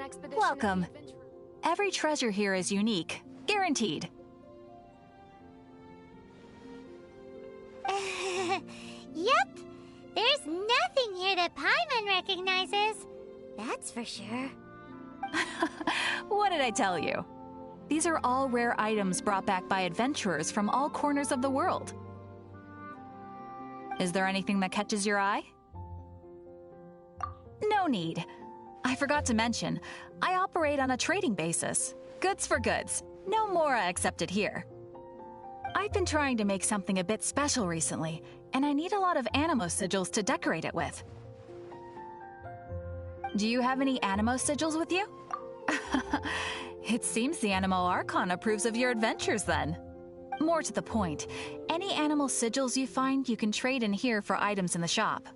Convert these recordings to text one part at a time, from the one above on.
expedition. Welcome. Every treasure here is unique, guaranteed. Yep. There's nothing here that Paimon recognizes. That's for sure. What did I tell you? These are all rare items brought back by adventurers from all corners of the world. Is there anything that catches your eye? No need. I forgot to mention, I operate on a trading basis. Goods for goods. No Mora accepted here. I've been trying to make something a bit special recently, and I need a lot of animo sigils to decorate it with. Do you have any animo sigils with you? It seems the Animo Archon approves of your adventures then. More to the point, any animal sigils you find you can trade in here for items in the shop.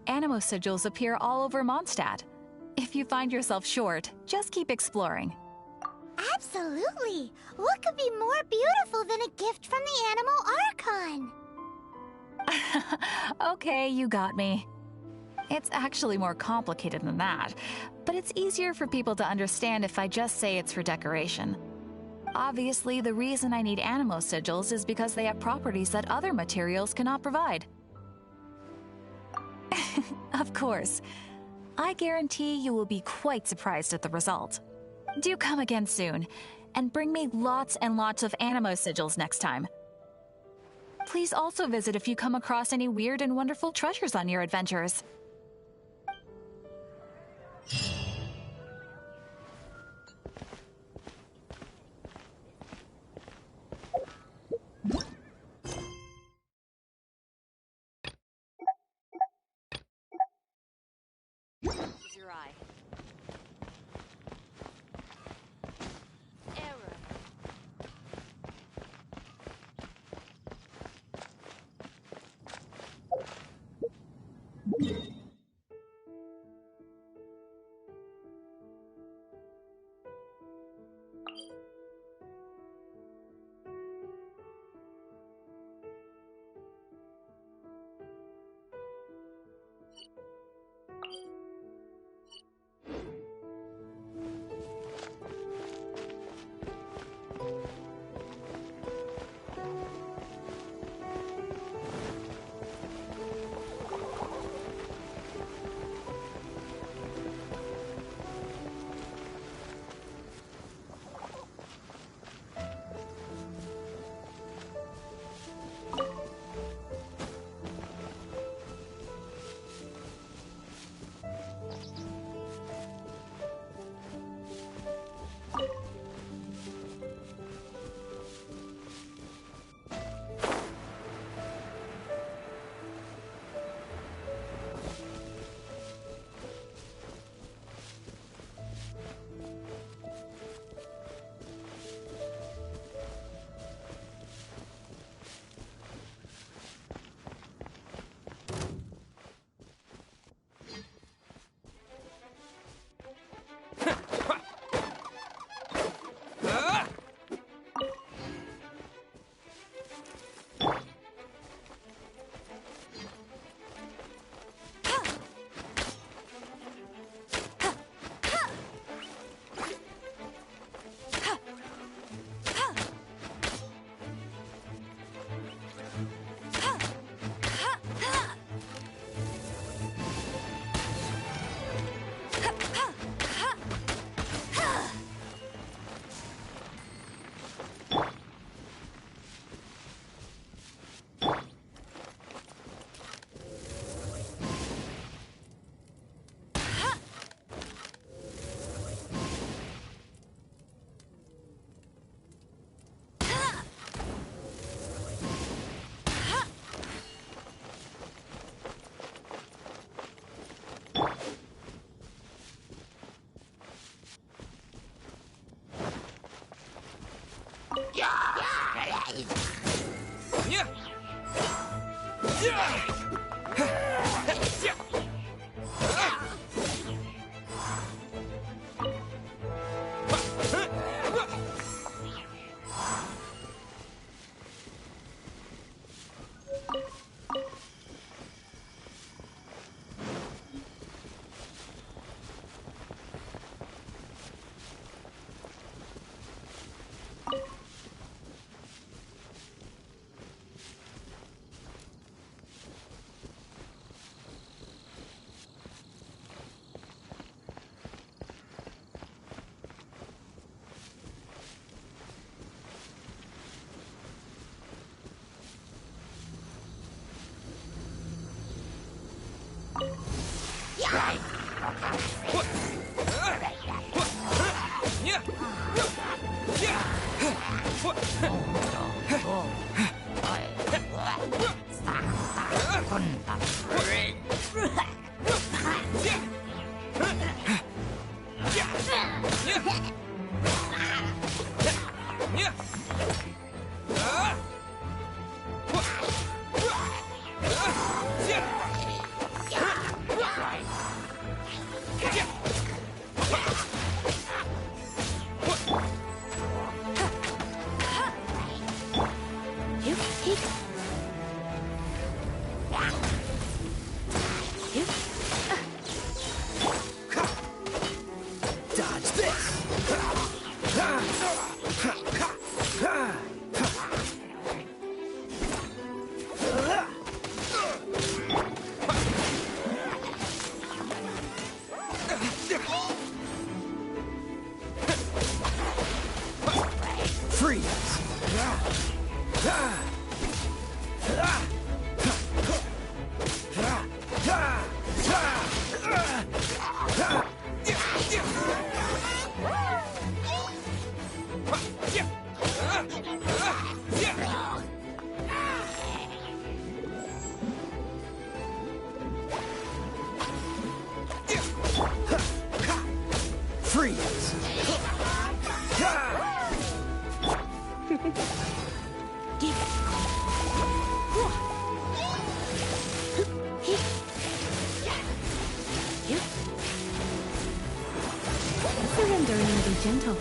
Animo sigils appear all over Mondstadt. If you find yourself short, just keep exploring. Absolutely. What could be more beautiful than a gift from the Animal Archon? Okay, you got me. It's actually more complicated than that, but it's easier for people to understand if I just say it's for decoration. Obviously, the reason I need animo sigils is because they have properties that other materials cannot provide. Of course. I guarantee you will be quite surprised at the result. Do come again soon, and bring me lots and lots of animo sigils next time. Please also visit if you come across any weird and wonderful treasures on your adventures. Use your eye. Error. Surrendering and be gentle.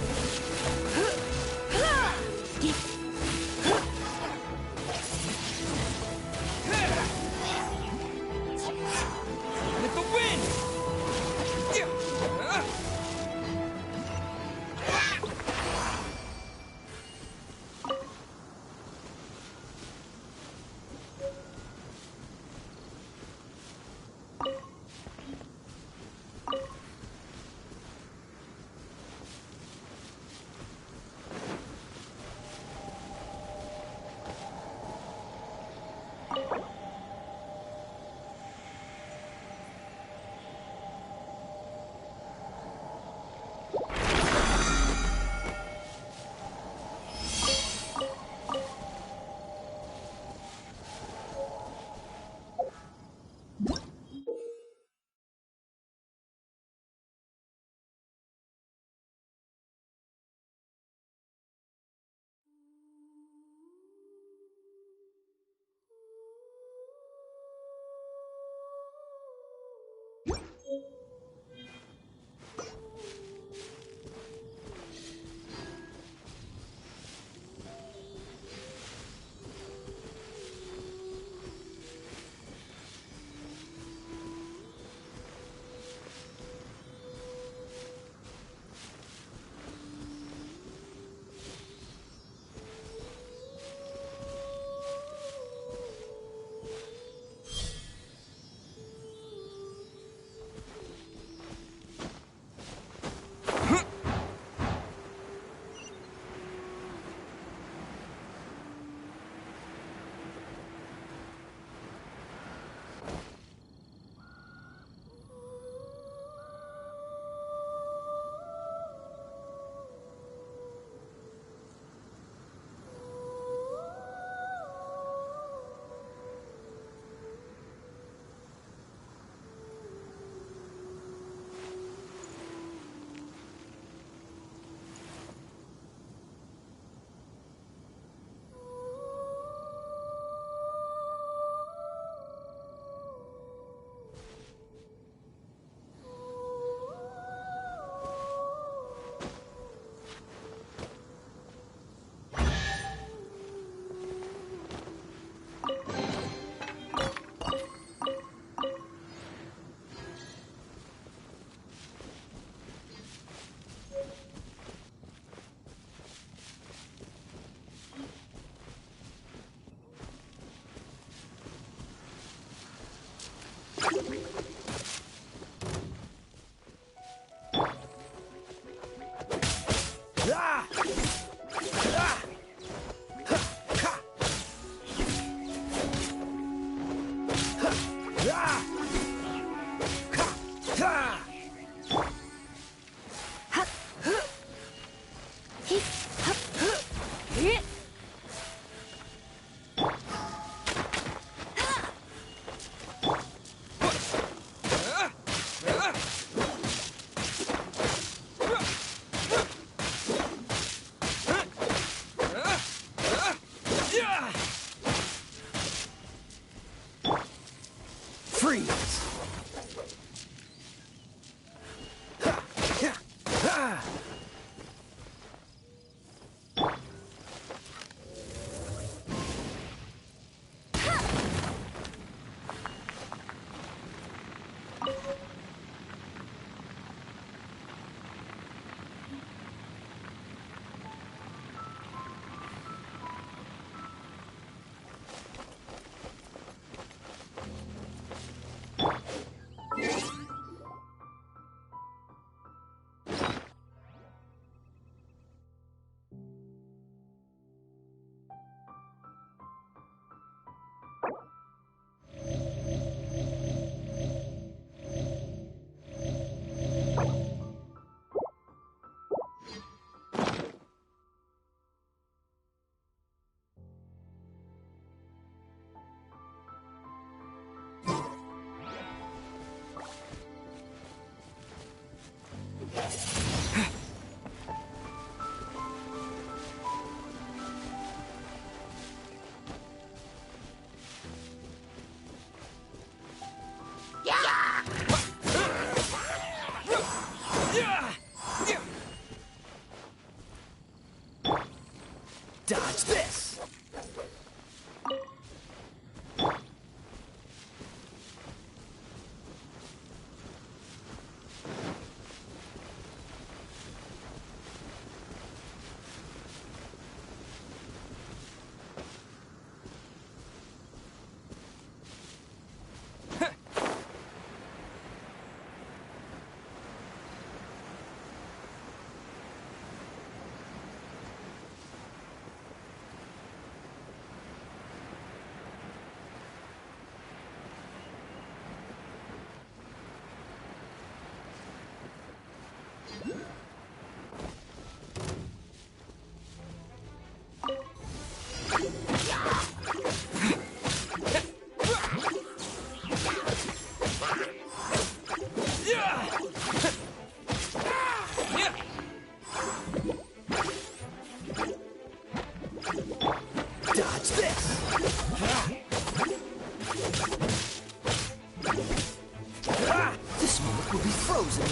Freeze! Dodge this! Dodge this! This moment will be frozen in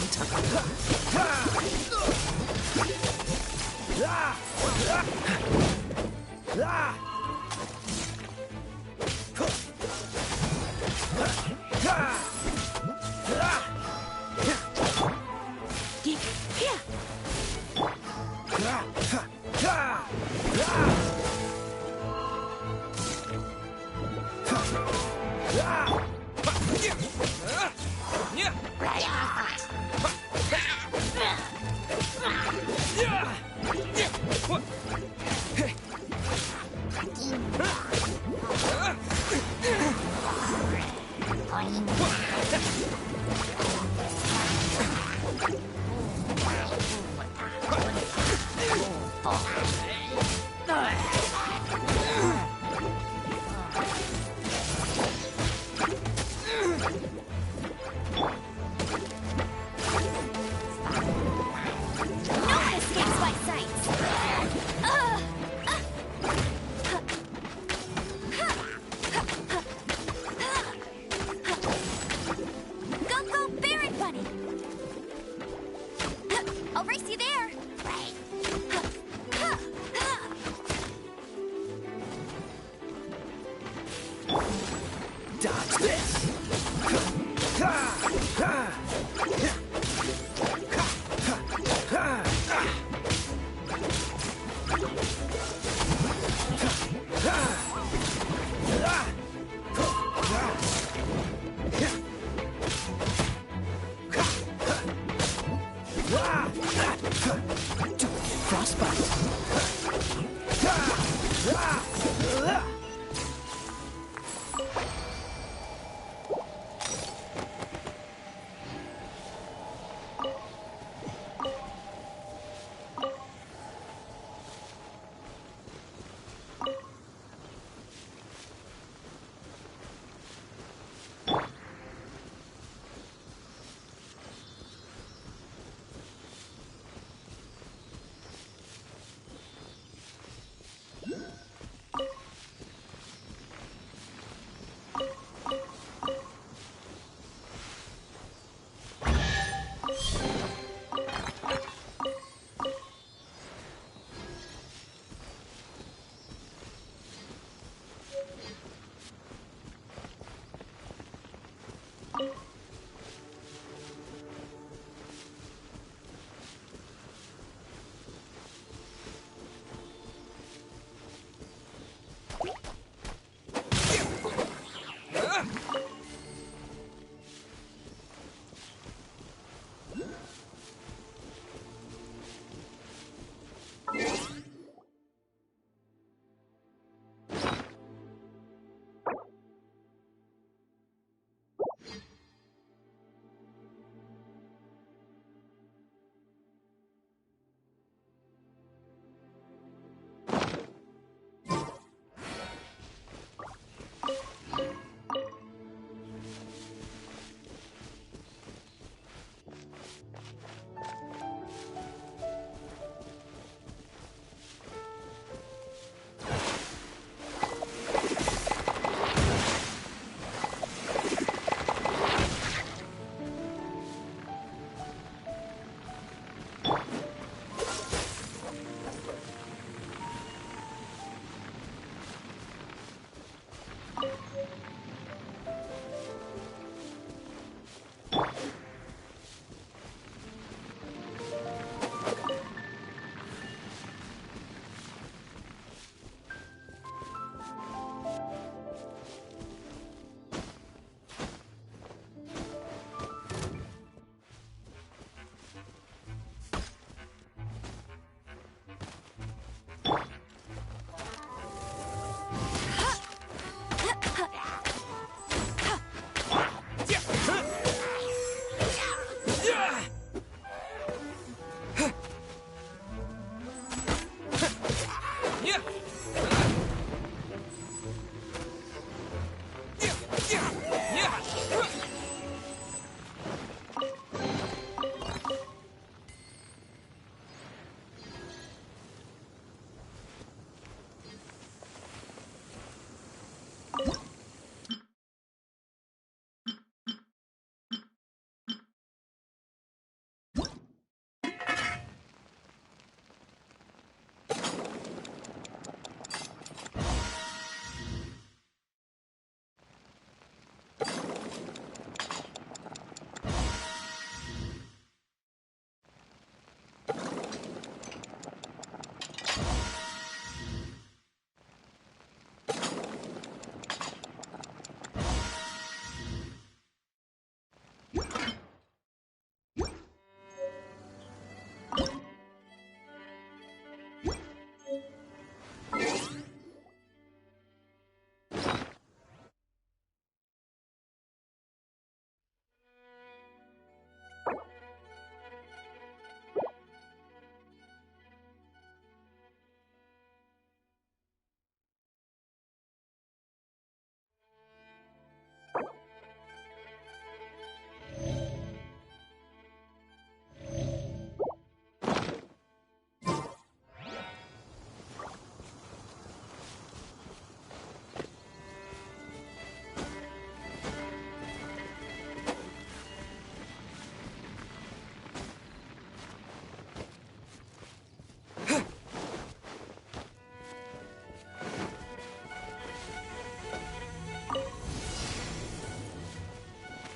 Dodge this! Don't get frostbite.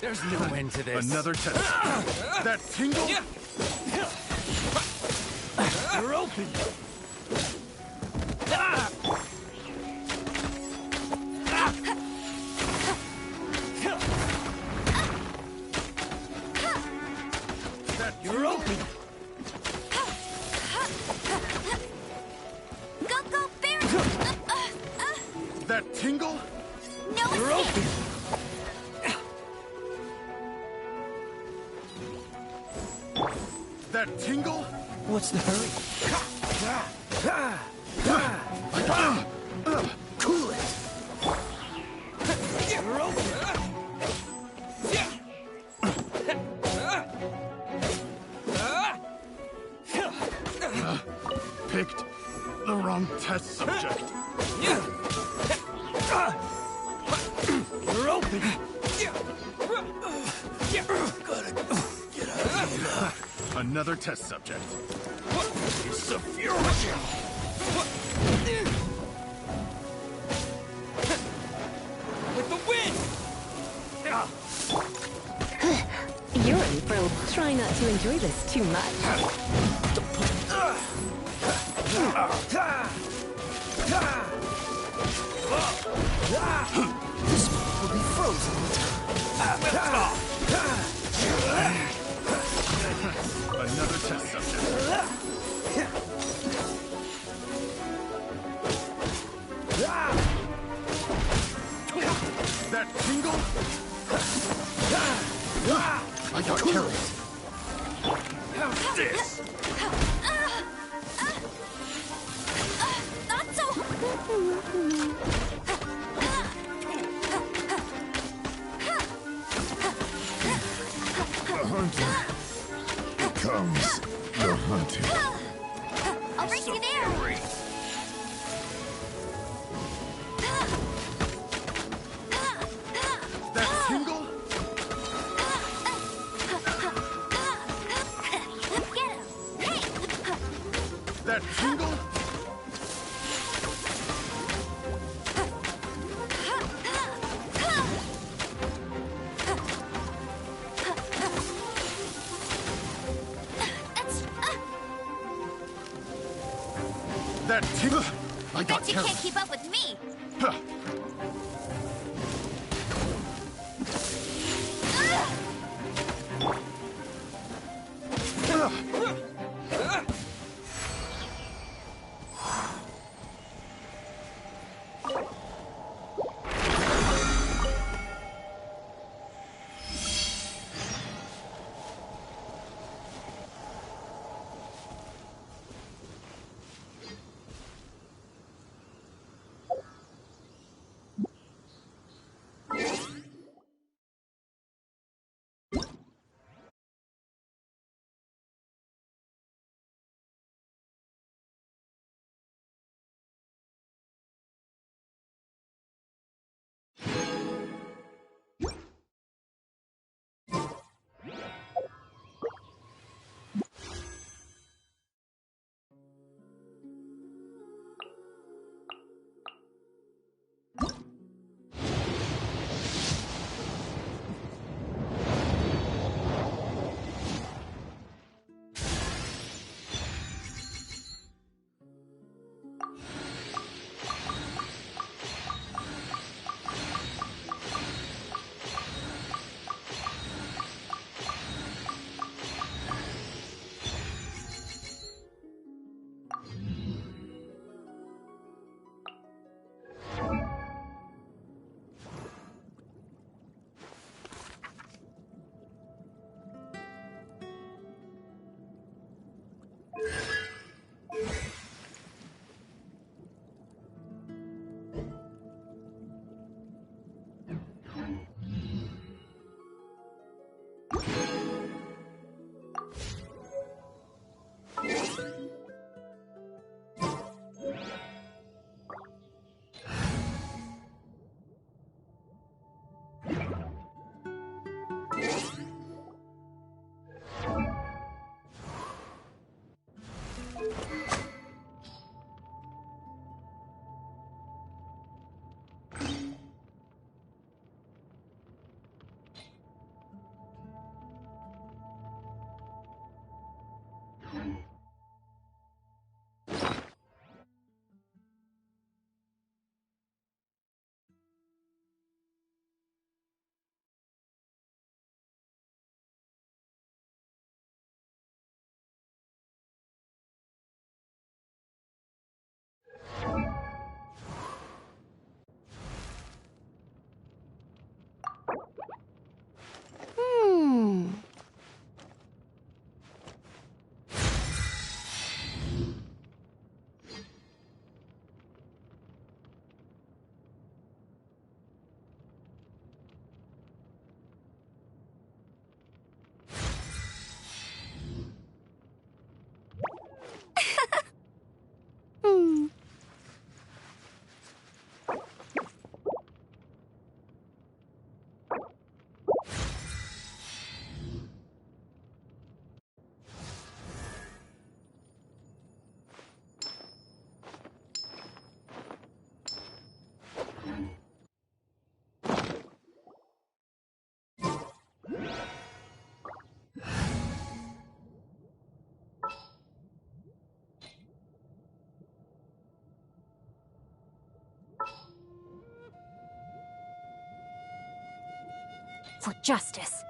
There's no end to this. Another test. That tingle? You're open. You're open. Go, go, bear! That tingle? No You're escape! open. That tingle? What's the hurry? Cool it. You're open. Picked the wrong test subject. You're open. Another test subject. It's a fusion. With the wind. You're in for try not to enjoy this too much. This will be frozen. Another test subject. That tingle? I got carried. How's this? Not so... The hunter becomes the hunted. I'll bring you there! That tingle? Get him! Hey! That tingle? That tingle? I got Bet you carried. can't keep up with me! Huh. for justice.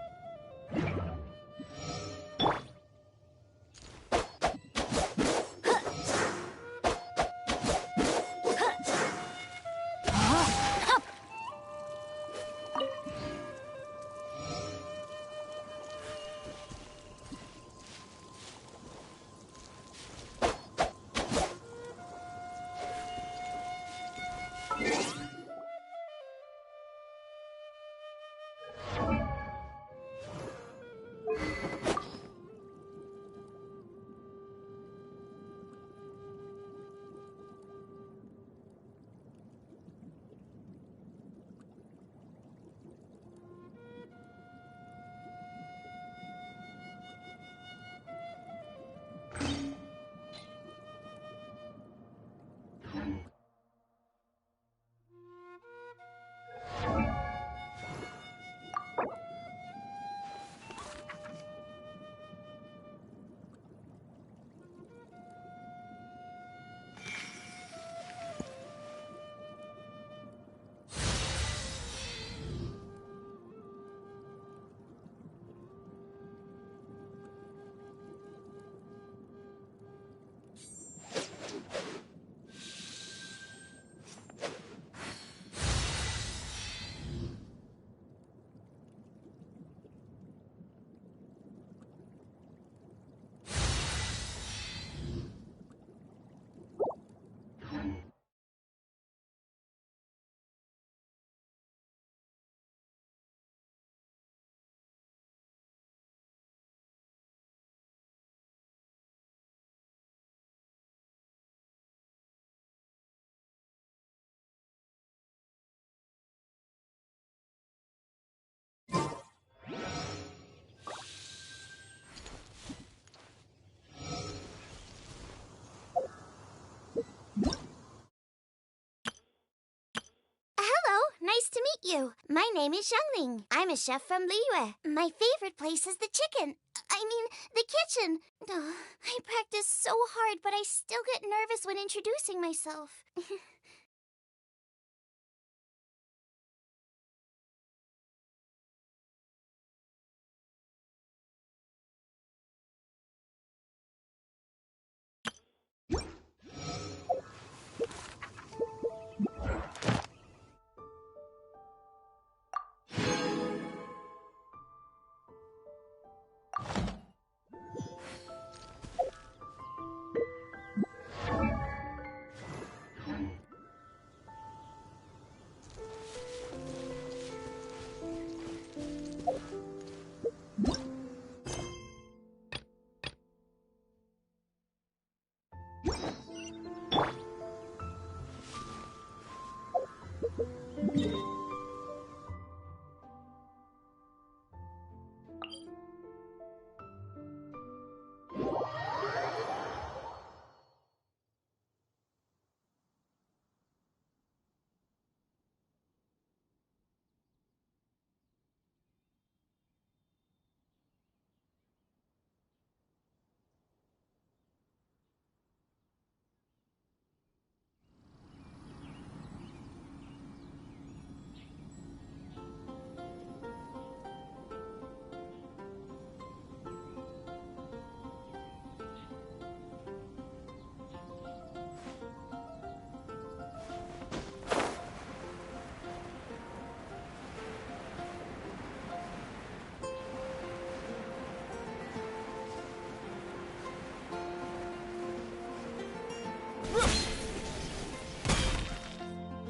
Hello, nice to meet you. My name is Xiangling. I'm a chef from Liyue. My favorite place is the the kitchen. Oh, I practice so hard, but I still get nervous when introducing myself.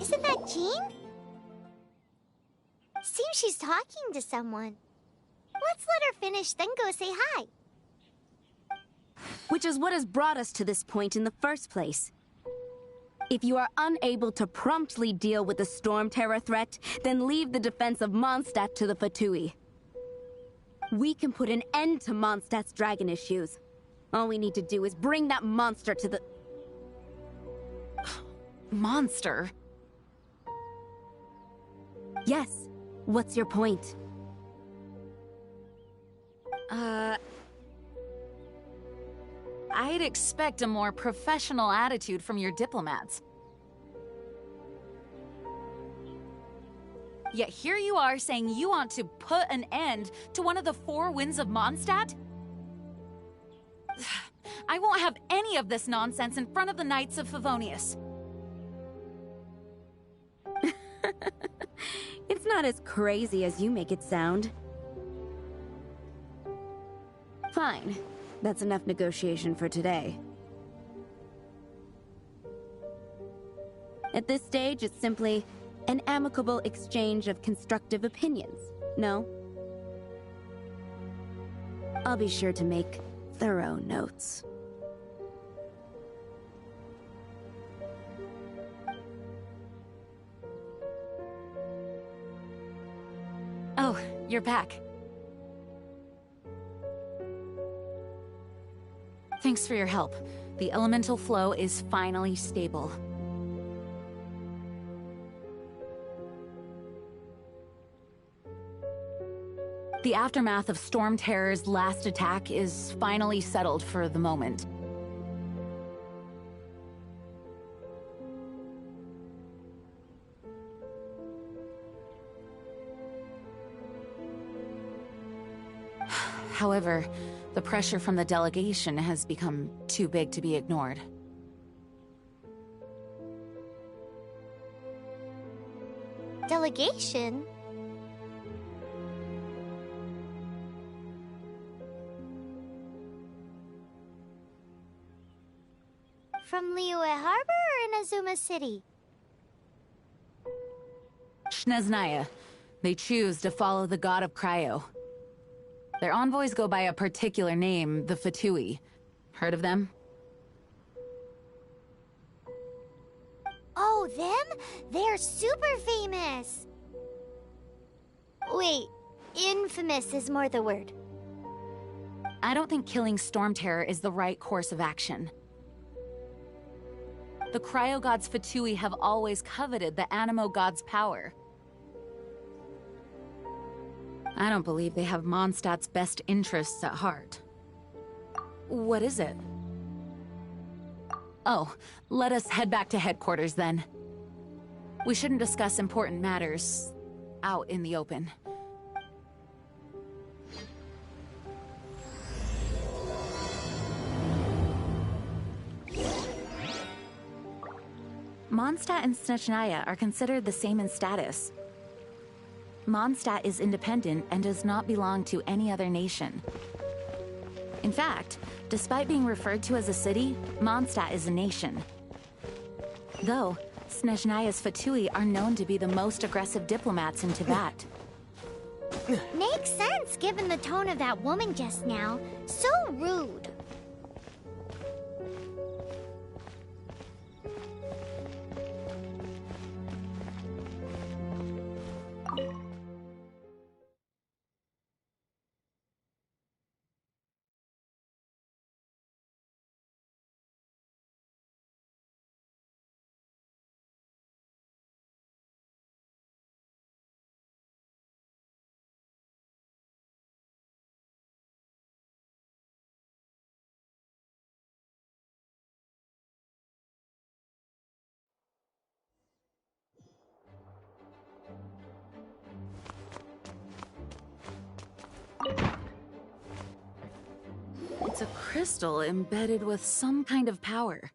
Isn't that Jean? Seems she's talking to someone. Let's let her finish, then go say hi. Which is what has brought us to this point in the first place. If you are unable to promptly deal with the Storm Terror threat, then leave the defense of Mondstadt to the Fatui. We can put an end to Mondstadt's dragon issues. All we need to do is bring that monster to the... Monster? Yes. What's your point? I'd expect a more professional attitude from your diplomats. Yet here you are saying you want to put an end to one of the four winds of Mondstadt? I won't have any of this nonsense in front of the Knights of Favonius. It's not as crazy as you make it sound. Fine. That's enough negotiation for today. At this stage, it's simply an amicable exchange of constructive opinions, no? I'll be sure to make thorough notes. Oh, you're back. Thanks for your help. The elemental flow is finally stable. The aftermath of Storm Terror's last attack is finally settled for the moment. However, the pressure from the delegation has become too big to be ignored. Delegation? From Liyue Harbor or Inazuma City? Snezhnaya. They choose to follow the god of Cryo. Their envoys go by a particular name, the Fatui. Heard of them? Oh, them? They're super famous! Wait, infamous is more the word. I don't think killing Storm Terror is the right course of action. The Cryo God's Fatui have always coveted the Animo God's power. I don't believe they have Mondstadt's best interests at heart. What is it? Oh, let us head back to headquarters then. We shouldn't discuss important matters out in the open. Mondstadt and Snezhnaya are considered the same in status. Mondstadt is independent and does not belong to any other nation. In fact, despite being referred to as a city, Mondstadt is a nation. Though, Snezhnaya's Fatui are known to be the most aggressive diplomats in Tibet. Makes sense given the tone of that woman just now. So rude. It's a crystal embedded with some kind of power.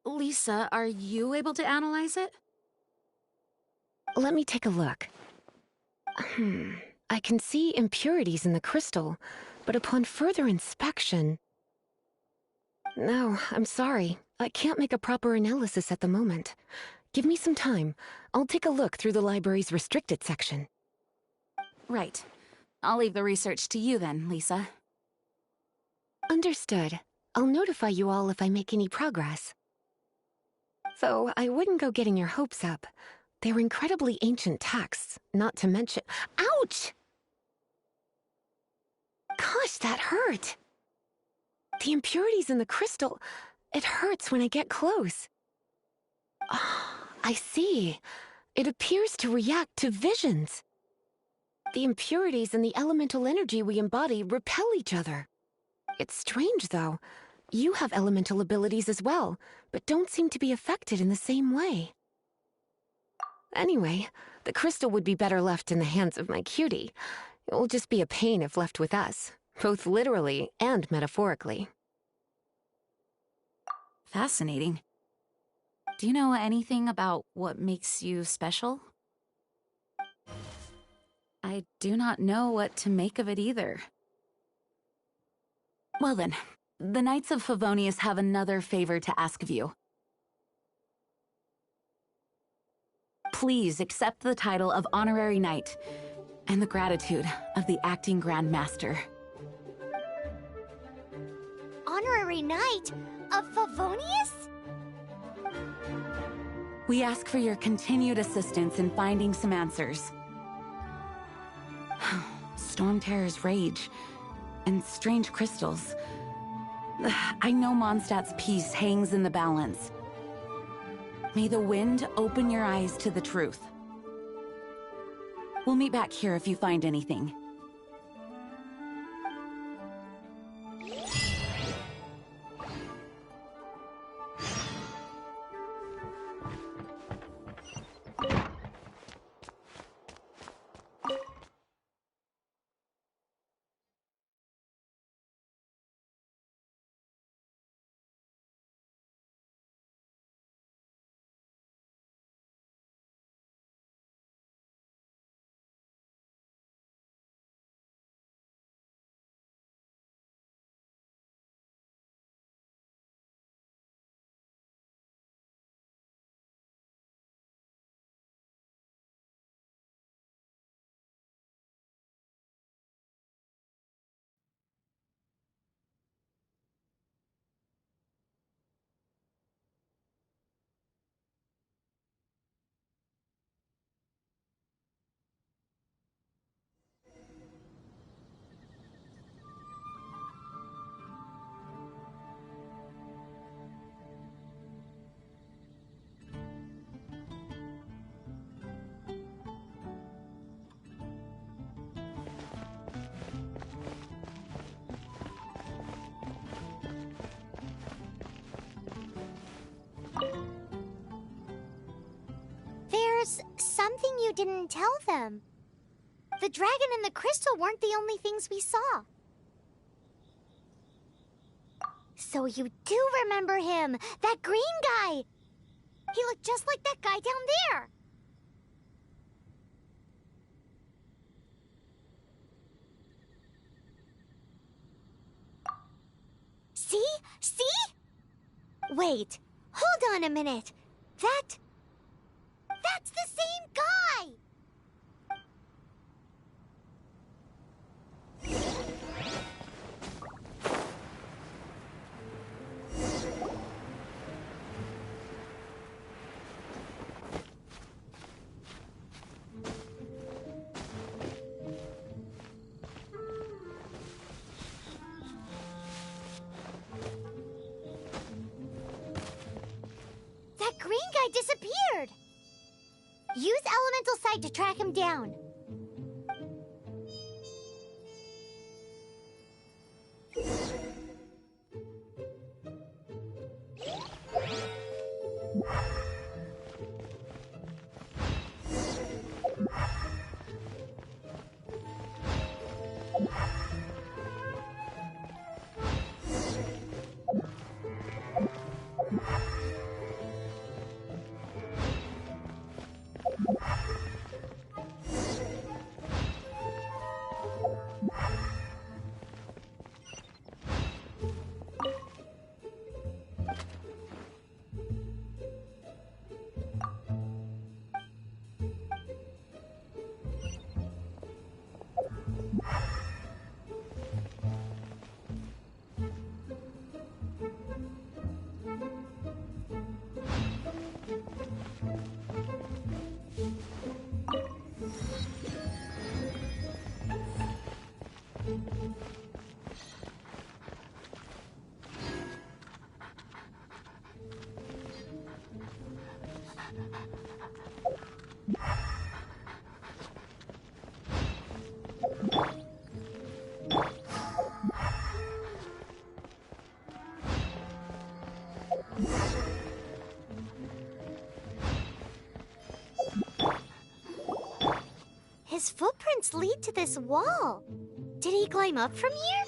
Lisa, are you able to analyze it? Let me take a look. I can see impurities in the crystal, but upon further inspection... No, I'm sorry. I can't make a proper analysis at the moment. Give me some time. I'll take a look through the library's restricted section. Right. I'll leave the research to you then, Lisa. Understood. I'll notify you all if I make any progress. Though I wouldn't go getting your hopes up. They're incredibly ancient texts, not to mention— Ouch! Gosh, that hurt! The impurities in the crystal— it hurts when I get close. I see. It appears to react to visions. The impurities and the elemental energy we embody repel each other. It's strange, though. You have elemental abilities as well, but don't seem to be affected in the same way. Anyway, The crystal would be better left in the hands of my cutie. It will just be a pain if left with us, both literally and metaphorically. Fascinating. Do you know anything about what makes you special? I do not know what to make of it either. Well then, the Knights of Favonius have another favor to ask of you. Please accept the title of Honorary Knight and the gratitude of the Acting Grand Master. Honorary Knight of Favonius? We ask for your continued assistance in finding some answers. Storm Terror's rage and strange crystals. I know Mondstadt's peace hangs in the balance. May the wind open your eyes to the truth. We'll meet back here if you find anything. There's something you didn't tell them. The dragon and the crystal weren't the only things we saw. So you do remember him, that green guy. He looked just like that guy down there. See? See? Wait, hold on a minute. That's the same guy! That green guy disappeared! Use Elemental Sight to track him down. His footprints lead to this wall. Did he climb up from here?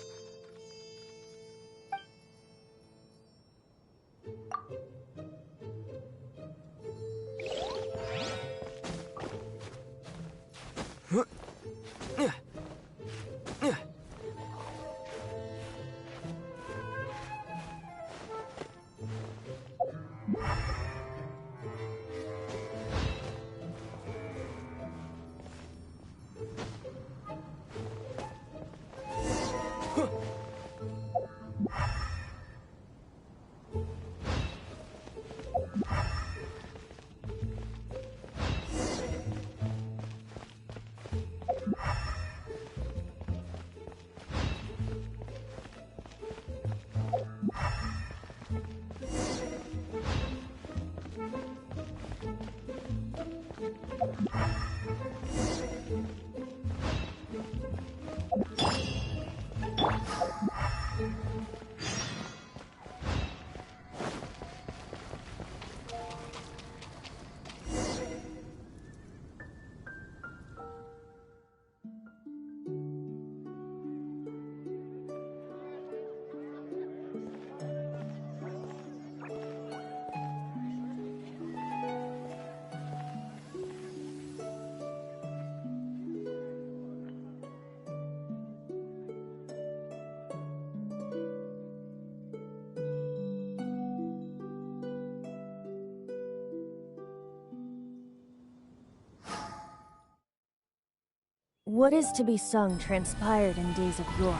What is to be sung transpired in days of yore,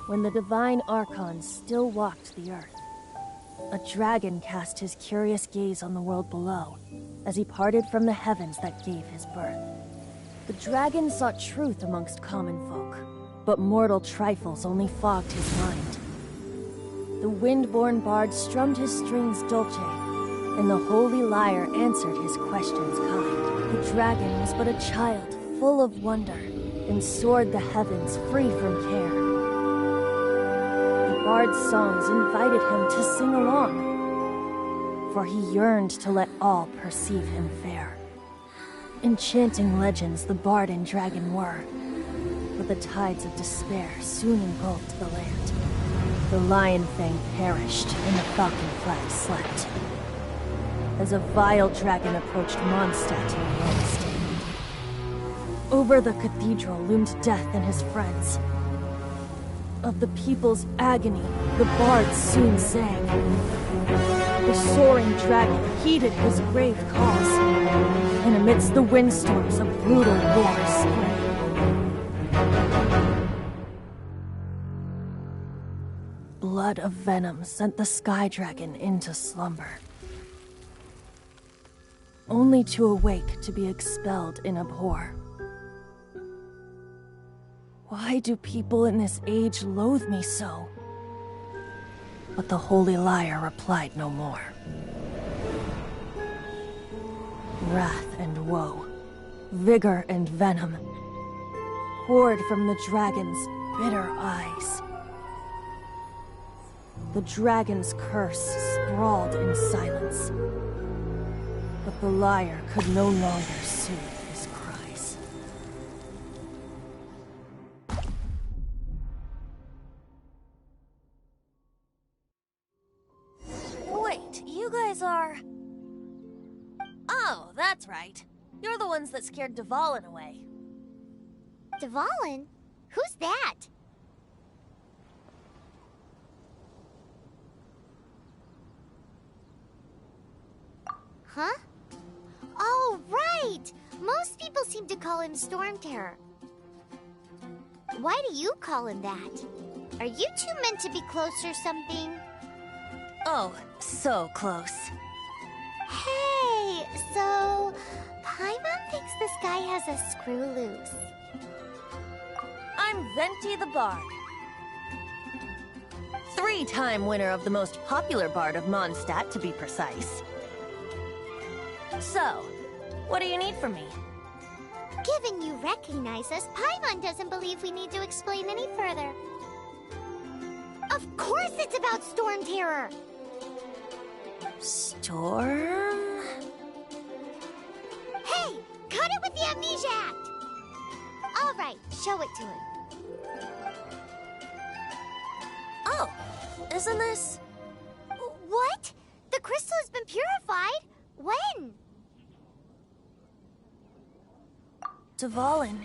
when the divine archons still walked the earth. A dragon cast his curious gaze on the world below, as he parted from the heavens that gave his birth. The dragon sought truth amongst common folk, but mortal trifles only fogged his mind. The wind-born bard strummed his strings dolce, and the holy lyre answered his questions kind. The dragon was but a child, full of wonder, and soared the heavens free from care. The bard's songs invited him to sing along, for he yearned to let all perceive him fair. Enchanting legends the bard and dragon were, but the tides of despair soon engulfed the land. The lion fang perished, and the falcon flag slept, as a vile dragon approached Mondstadt in the west. Over the cathedral loomed death and his friends. Of the people's agony, the bards soon sang. The soaring dragon heeded his grave cause, and amidst the windstorms a brutal war sprang. Blood of venom sent the sky dragon into slumber, only to awake to be expelled in abhor. Why do people in this age loathe me so? But the holy lyre replied no more. Wrath and woe, vigor and venom, poured from the dragon's bitter eyes. The dragon's curse sprawled in silence, but the lyre could no longer soothe his cries. Wait, you guys are... Oh, that's right. You're the ones that scared Dvalin away. Dvalin? Who's that? Huh? Oh, right! Most people seem to call him Storm Terror. Why do you call him that? Are you two meant to be close or something? Oh, so close. Hey, so... Paimon thinks this guy has a screw loose. I'm Venti the Bard. 3-time winner of the most popular bard of Mondstadt, to be precise. So, what do you need from me? Given you recognize us, Paimon doesn't believe we need to explain any further. Of course it's about Storm Terror! Storm? Hey! Cut it with the amnesiac! right, show it to him. Oh, isn't this... What? The crystal has been purified? When? Dvalin,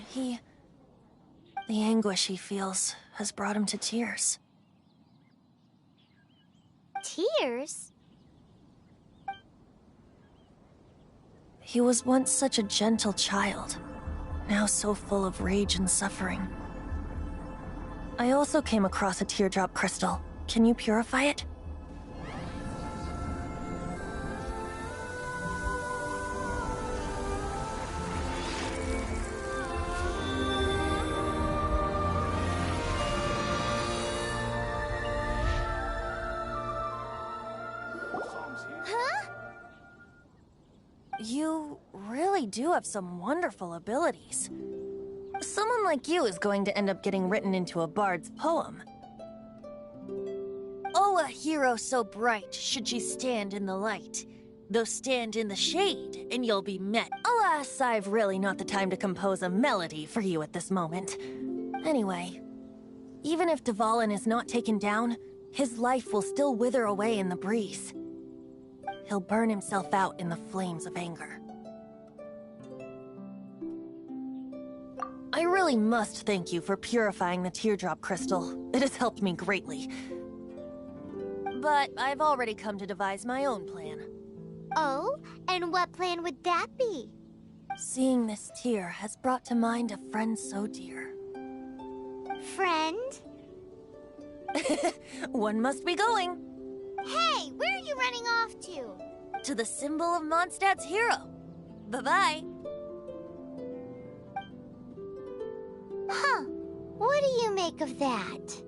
the anguish he feels has brought him to tears. Tears? He was once such a gentle child, now so full of rage and suffering. I also came across a teardrop crystal. Can you purify it? Huh? You really do have some wonderful abilities. Someone like you is going to end up getting written into a bard's poem. Oh, a hero so bright should she stand in the light. Though stand in the shade, and you'll be met. Alas, I've really not the time to compose a melody for you at this moment. Anyway, even if Dvalin is not taken down, his life will still wither away in the breeze. He'll burn himself out in the flames of anger. I really must thank you for purifying the teardrop crystal. It has helped me greatly. But I've already come to devise my own plan. Oh, and what plan would that be? Seeing this tear has brought to mind a friend so dear. Friend? One must be going. Hey, where are you running off to? To the symbol of Mondstadt's hero. Bye-bye. Huh. What do you make of that?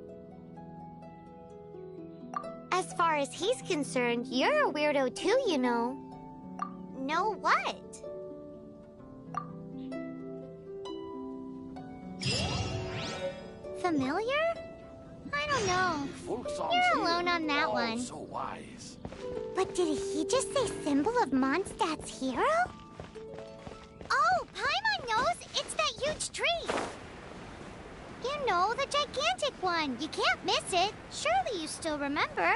As far as he's concerned, you're a weirdo too, you know. Know what? Familiar? I don't know. You're alone on that one. So wise. But did he just say symbol of Mondstadt's hero? Oh, Paimon knows! It's that huge tree! You know, the gigantic one. You can't miss it. Surely you still remember.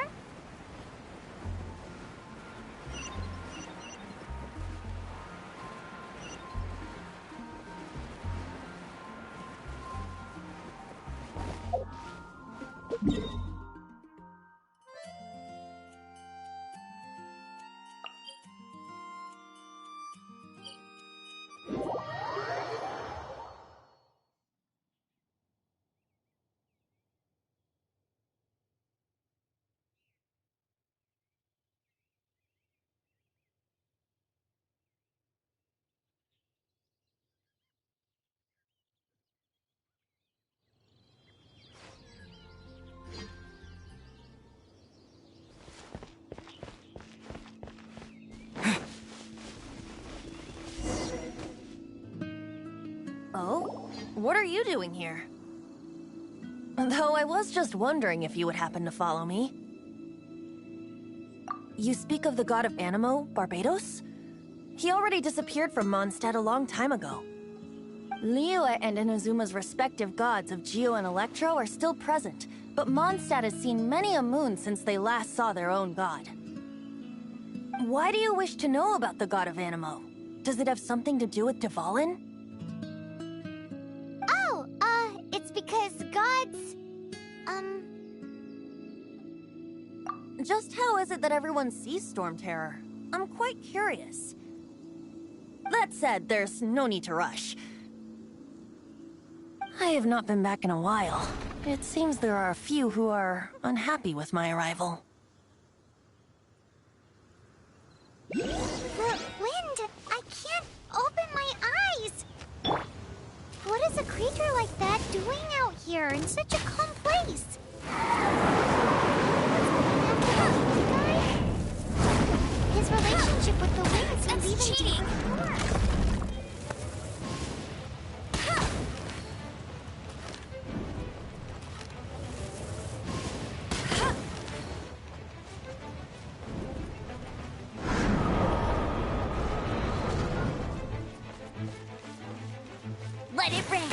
Oh? What are you doing here? Though I was just wondering if you would happen to follow me. You speak of the god of Animo, Barbados? He already disappeared from Mondstadt a long time ago. Liyue and Inazuma's respective gods of Geo and Electro are still present, but Mondstadt has seen many a moon since they last saw their own god. Why do you wish to know about the god of Animo? Does it have something to do with Dvalin? Oh, it's because gods... Just how is it that everyone sees Storm Terror? I'm quite curious. That said, there's no need to rush. I have not been back in a while. It seems there are a few who are unhappy with my arrival. The wind! I can't open my eyes! What is a creature like that doing out here in such a calm place? His relationship with the wind seems even deeper than yours. Let it rain!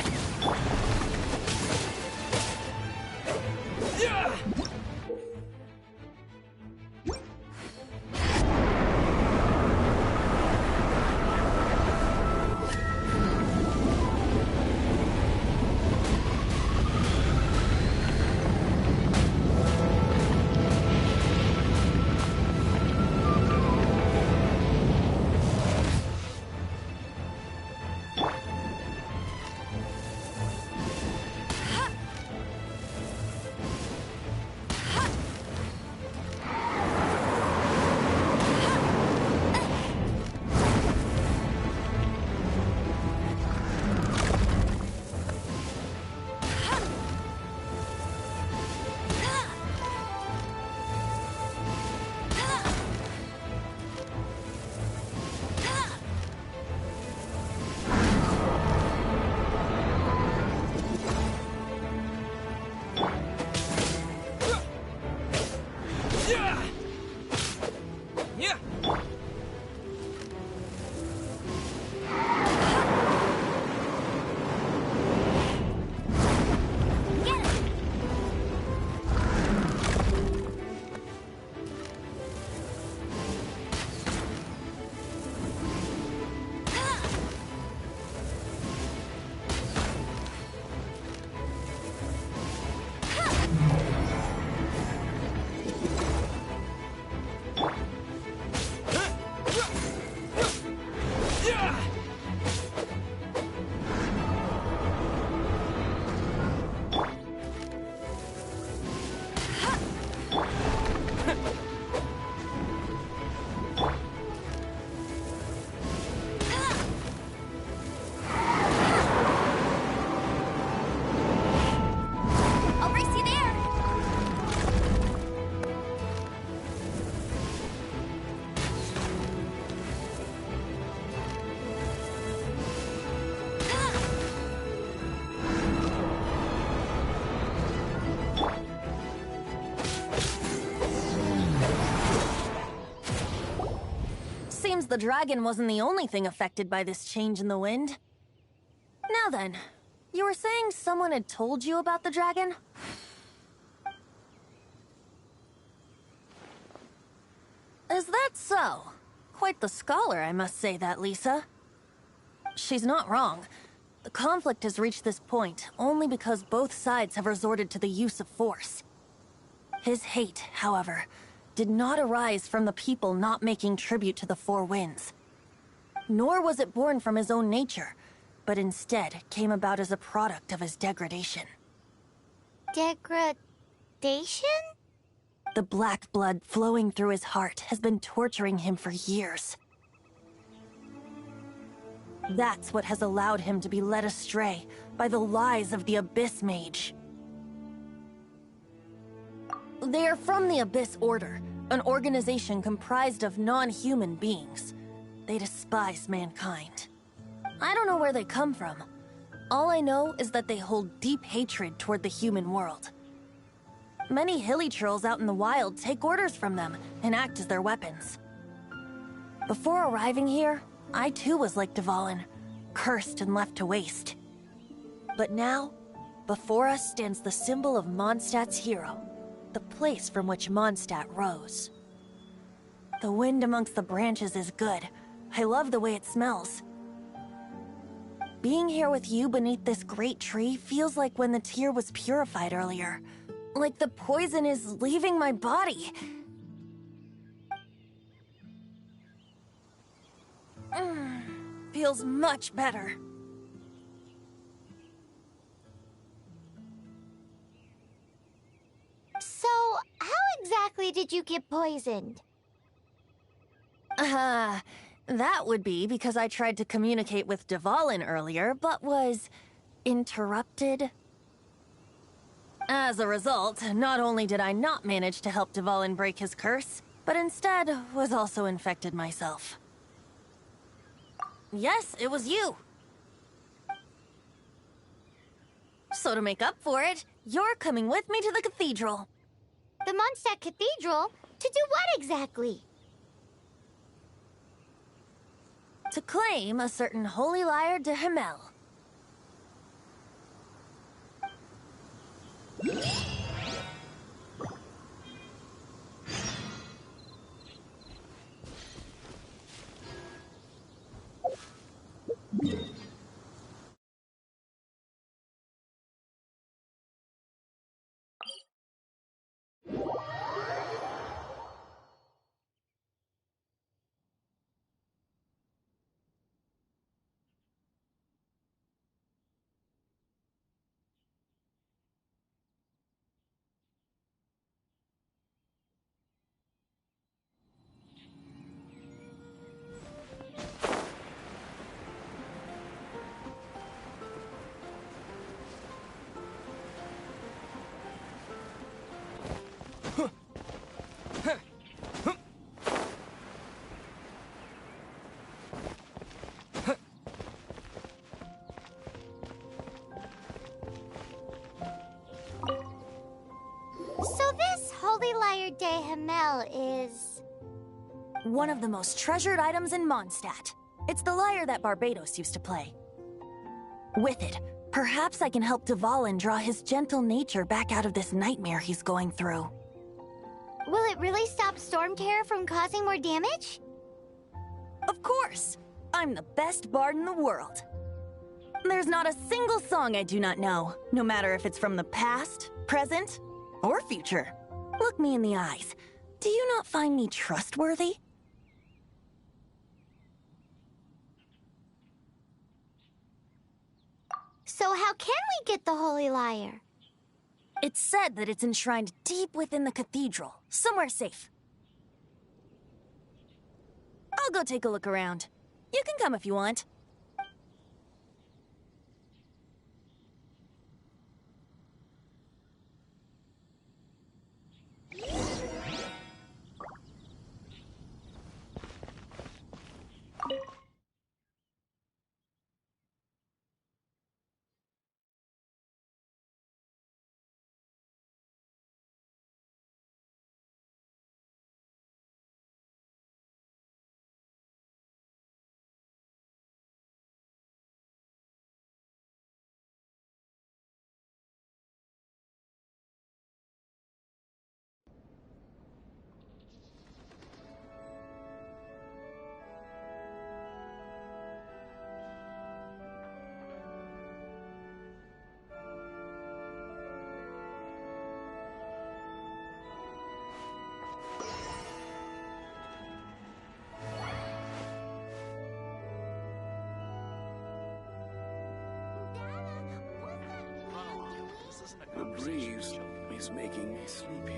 Seems the dragon wasn't the only thing affected by this change in the wind. Now then, you were saying someone had told you about the dragon? Is that so? Quite the scholar, I must say that, Lisa. She's not wrong. The conflict has reached this point only because both sides have resorted to the use of force. His hate, however, did not arise from the people not making tribute to the Four Winds. Nor was it born from his own nature, but instead came about as a product of his degradation. Degradation? The black blood flowing through his heart has been torturing him for years. That's what has allowed him to be led astray by the lies of the Abyss Mage. They are from the Abyss Order, an organization comprised of non-human beings. They despise mankind. I don't know where they come from. All I know is that they hold deep hatred toward the human world. Many hilly trolls out in the wild take orders from them and act as their weapons. Before arriving here, I too was like Dvalin, cursed and left to waste. But now, before us stands the symbol of Mondstadt's hero, the place from which Mondstadt rose. The wind amongst the branches is good. I love the way it smells. Being here with you beneath this great tree feels like when the tear was purified earlier. Like the poison is leaving my body. Feels much better. So, how exactly did you get poisoned? That would be because I tried to communicate with Dvalin earlier, but was interrupted. As a result, not only did I not manage to help Dvalin break his curse, but instead was also infected myself. Yes, it was you. So to make up for it, you're coming with me to the cathedral. The Mondstadt Cathedral? To do what exactly? To claim a certain holy lyre de Himmel. So this holy lyre de Himmel is... One of the most treasured items in Mondstadt. It's the lyre that Barbados used to play. With it, perhaps I can help Dvalin draw his gentle nature back out of this nightmare he's going through. Will it really stop Storm Terror from causing more damage? Of course! I'm the best bard in the world. There's not a single song I do not know, no matter if it's from the past, present, or future. Look me in the eyes. Do you not find me trustworthy? So how can we get the holy lyre? It's said that it's enshrined deep within the cathedral, somewhere safe. I'll go take a look around. You can come if you want. breeze is making me sleepy.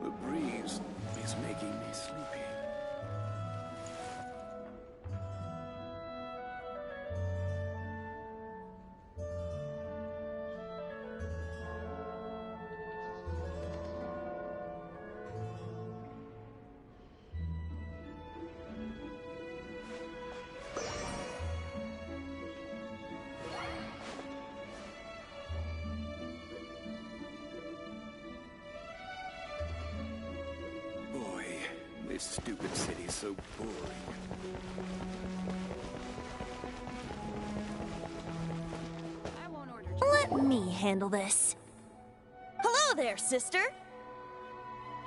The breeze is making me sleepy. Boy, this stupid city's so boring. Let me handle this. Hello there, sister!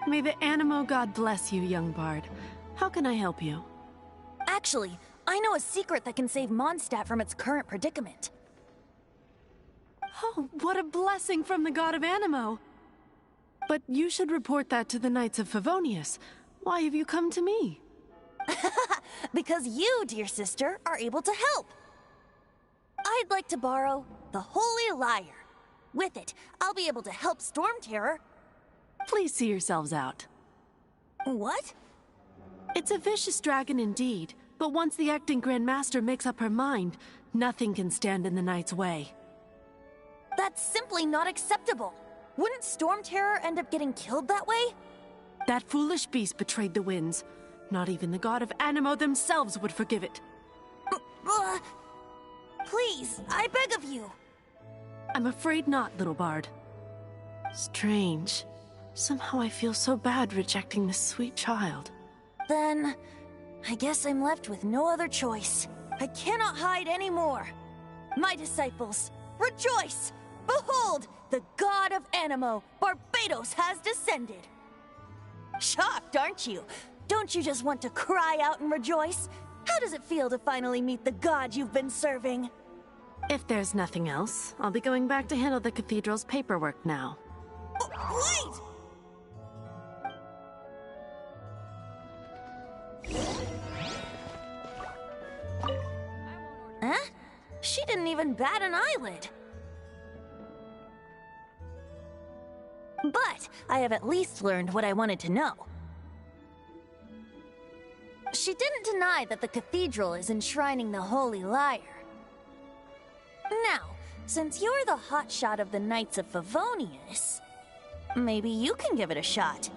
May the Animo God bless you, young bard. How can I help you? Actually, I know a secret that can save Mondstadt from its current predicament. Oh, what a blessing from the god of Animo! But you should report that to the Knights of Favonius. Why have you come to me? Because you, dear sister, are able to help. I'd like to borrow the Holy Lyre. With it, I'll be able to help Storm Terror. Please see yourselves out. What? It's a vicious dragon indeed, but once the acting Grand Master makes up her mind, nothing can stand in the Knight's way. That's simply not acceptable. Wouldn't Storm Terror end up getting killed that way? That foolish beast betrayed the winds. Not even the god of Animo themselves would forgive it. Please, I beg of you. I'm afraid not, little bard. Strange. Somehow I feel so bad rejecting this sweet child. Then, I guess I'm left with no other choice. I cannot hide anymore. My disciples, rejoice! Behold, the god of Animo, Barbados, has descended. Shocked, aren't you? Don't you just want to cry out and rejoice? How does it feel to finally meet the god you've been serving? If there's nothing else, I'll be going back to handle the cathedral's paperwork now. Wait! Huh? She didn't even bat an eyelid. But I have at least learned what I wanted to know. She didn't deny that the cathedral is enshrining the Holy Lyre. Now, since you're the hotshot of the Knights of Favonius, maybe you can give it a shot.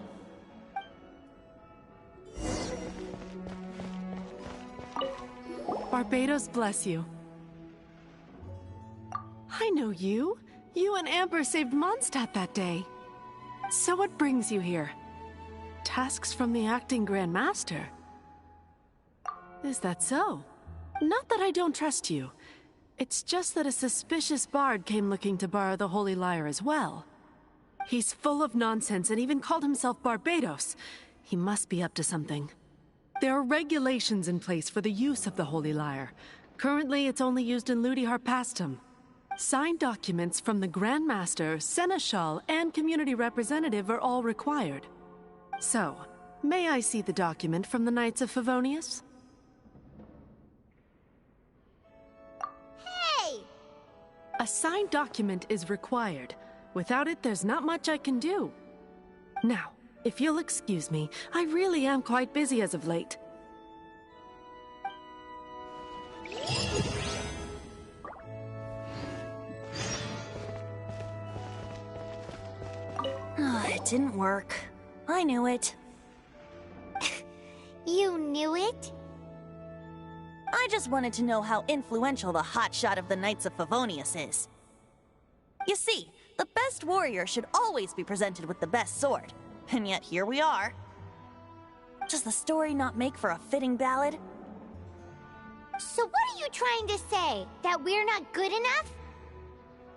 Barbados bless you. I know you. You and Amber saved Mondstadt that day. So what brings you here? Tasks from the acting Grand Master? Is that so? Not that I don't trust you. It's just that a suspicious bard came looking to borrow the Holy Lyre as well. He's full of nonsense and even called himself Barbados. He must be up to something. There are regulations in place for the use of the Holy Lyre. Currently, it's only used in Ludi Harpastum. Signed documents from the Grand Master, Seneschal, and Community Representative are all required. So, may I see the document from the Knights of Favonius? Hey! A signed document is required. Without it, there's not much I can do. Now, if you'll excuse me, I really am quite busy as of late. It didn't work. I knew it. You knew it? I just wanted to know how influential the hotshot of the Knights of Favonius is. You see, the best warrior should always be presented with the best sword. And yet here we are. Does the story not make for a fitting ballad? So what are you trying to say? That we're not good enough?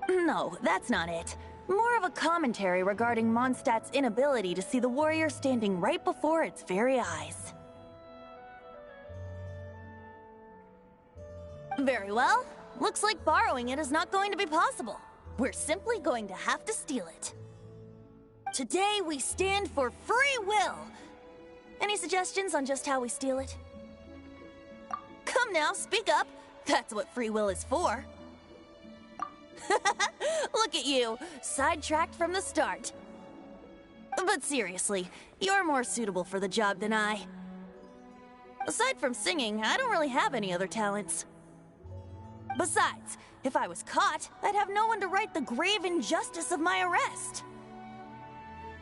No, that's not it. More of a commentary regarding Mondstadt's inability to see the warrior standing right before its very eyes. Very well. Looks like borrowing it is not going to be possible. We're simply going to have to steal it. Today we stand for free will. Any suggestions on just how we steal it? Come now, speak up. That's what free will is for. Look at you, sidetracked from the start. But seriously, you're more suitable for the job than I. Aside from singing, I don't really have any other talents. Besides, if I was caught, I'd have no one to right the grave injustice of my arrest.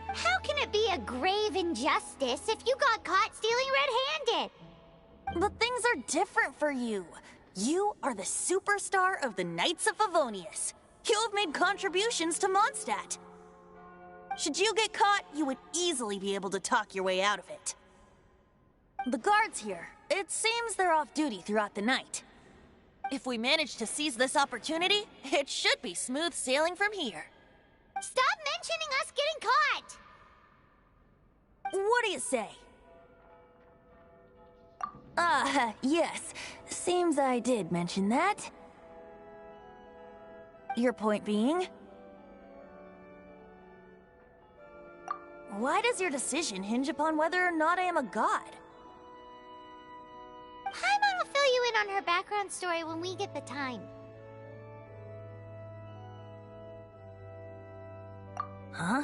How can it be a grave injustice if you got caught stealing red-handed? But things are different for you. You are the superstar of the Knights of Favonius. You have made contributions to Mondstadt. Should you get caught, you would easily be able to talk your way out of it. The guards here, it seems they're off duty throughout the night. If we manage to seize this opportunity, it should be smooth sailing from here. Stop mentioning us getting caught! What do you say? Yes. Seems I did mention that. Your point being? Why does your decision hinge upon whether or not I am a god? Paimon will fill you in on her background story when we get the time. Huh?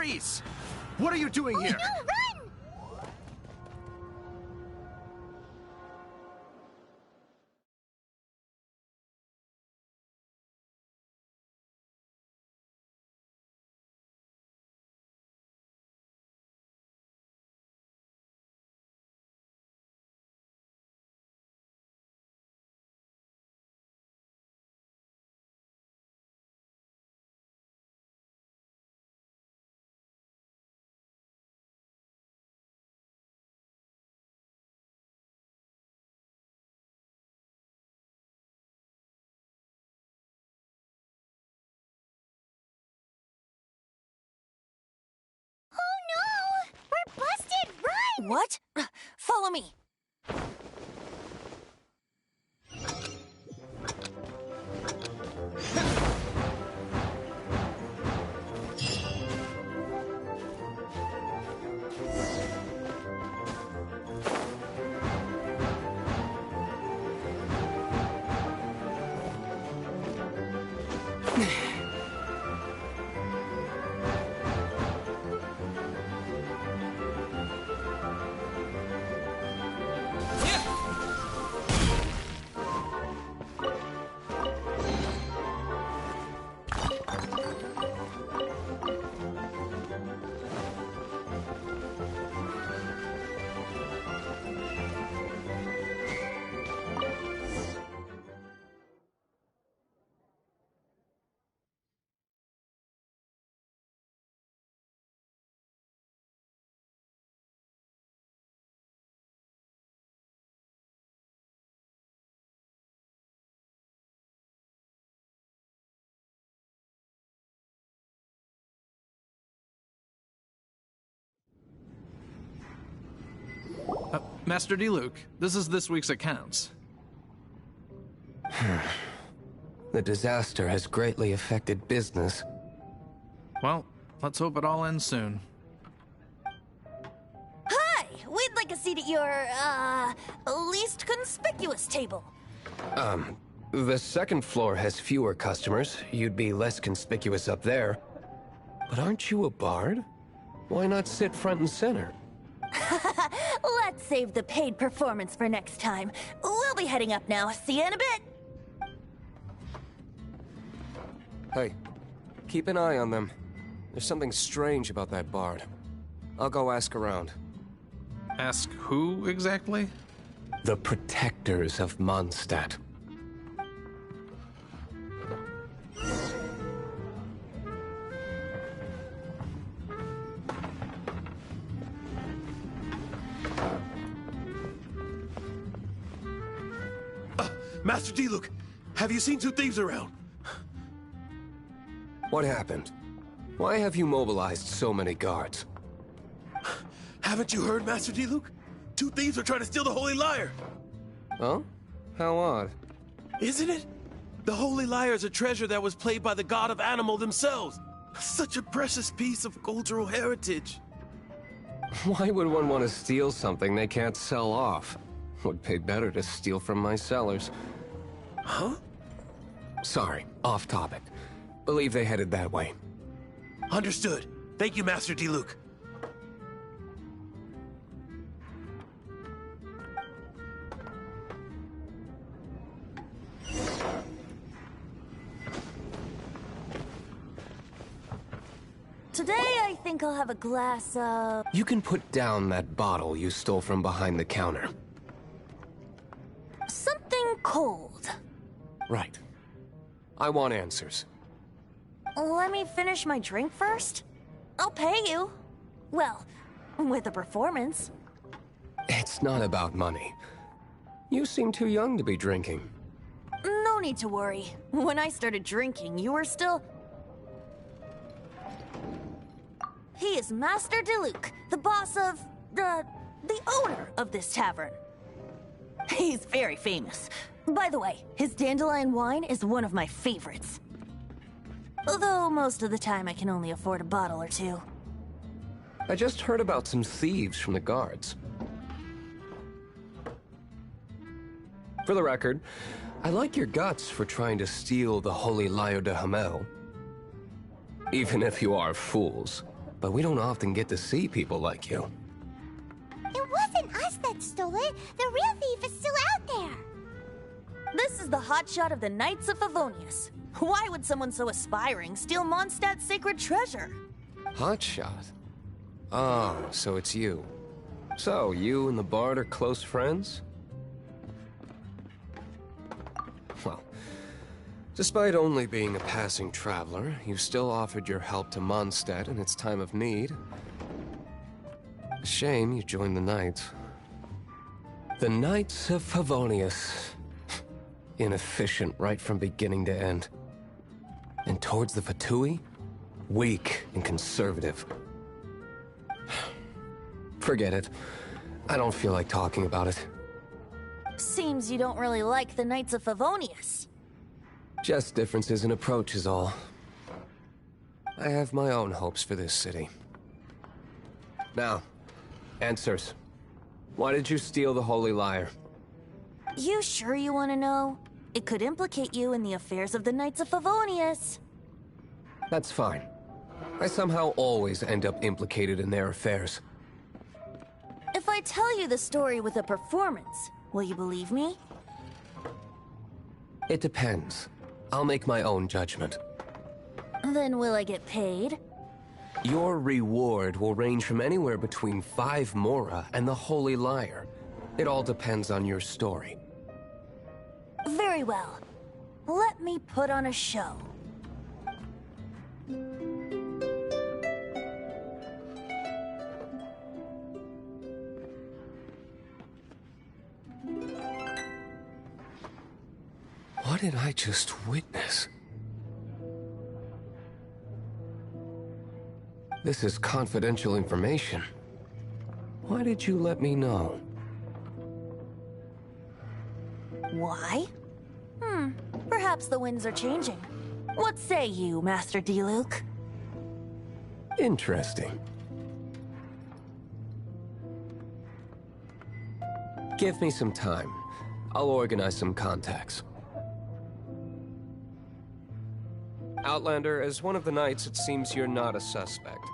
Freeze! What are you doing here? No, run! Oh no! We're busted! Run! What? Follow me. Master D-Luke, this is this week's accounts. The disaster has greatly affected business. Well, let's hope it all ends soon. Hi! We'd like a seat at your, least conspicuous table. The second floor has fewer customers. You'd be less conspicuous up there. But aren't you a bard? Why not sit front and center? Let's save the paid performance for next time. We'll be heading up now. See you in a bit. Hey, keep an eye on them. There's something strange about that bard. I'll go ask around. Ask who exactly? The protectors of Mondstadt. Master D-Luke, have you seen two thieves around? What happened? Why have you mobilized so many guards? Haven't you heard, Master D-Luke? Two thieves are trying to steal the Holy Lyre. Oh? How odd. Isn't it? The Holy Lyre is a treasure that was played by the god of animal themselves. Such a precious piece of cultural heritage. Why would one want to steal something they can't sell off? Would pay better to steal from my sellers. Huh? Sorry, off topic. Believe they headed that way. Understood. Thank you, Master D-Luke. Today, I think I'll have a glass of... You can put down that bottle you stole from behind the counter. something cold. Right. I want answers. Let me finish my drink first. I'll pay you. Well, with a performance. It's not about money. You seem too young to be drinking. No need to worry. When I started drinking, you were still... He is Master DeLuke, the boss of... the owner of this tavern. He's very famous. By the way, his dandelion wine is one of my favorites. Although most of the time I can only afford a bottle or two. I just heard about some thieves from the guards. For the record, I like your guts for trying to steal the Holy Lyre de Hamel. Even if you are fools. but we don't often get to see people like you. It wasn't us that stole it. The real thief is still out there. This is the hotshot of the Knights of Favonius. Why would someone so aspiring steal Mondstadt's sacred treasure? Hotshot? Oh, so it's you. So, you and the Bard are close friends? Well, despite only being a passing traveler, you still offered your help to Mondstadt in its time of need. Shame you joined the Knights. The Knights of Favonius. Inefficient right from beginning to end. And towards the Fatui, weak and conservative. Forget it. I don't feel like talking about it. Seems you don't really like the Knights of Favonius. Just differences in approach is all. I have my own hopes for this city. Now, answers. Why did you steal the Holy Lyre? You sure you want to know? It could implicate you in the affairs of the Knights of Favonius. That's fine. I somehow always end up implicated in their affairs. If I tell you the story with a performance, will you believe me? It depends. I'll make my own judgment. Then will I get paid? Your reward will range from anywhere between 5 Mora and the Holy Lyre. It all depends on your story. Very well. Let me put on a show. What did I just witness? This is confidential information. Why did you let me know? Why? Perhaps the winds are changing. What say you, Master Diluc? Interesting. Give me some time. I'll organize some contacts. Outlander, as one of the Knights, it seems you're not a suspect.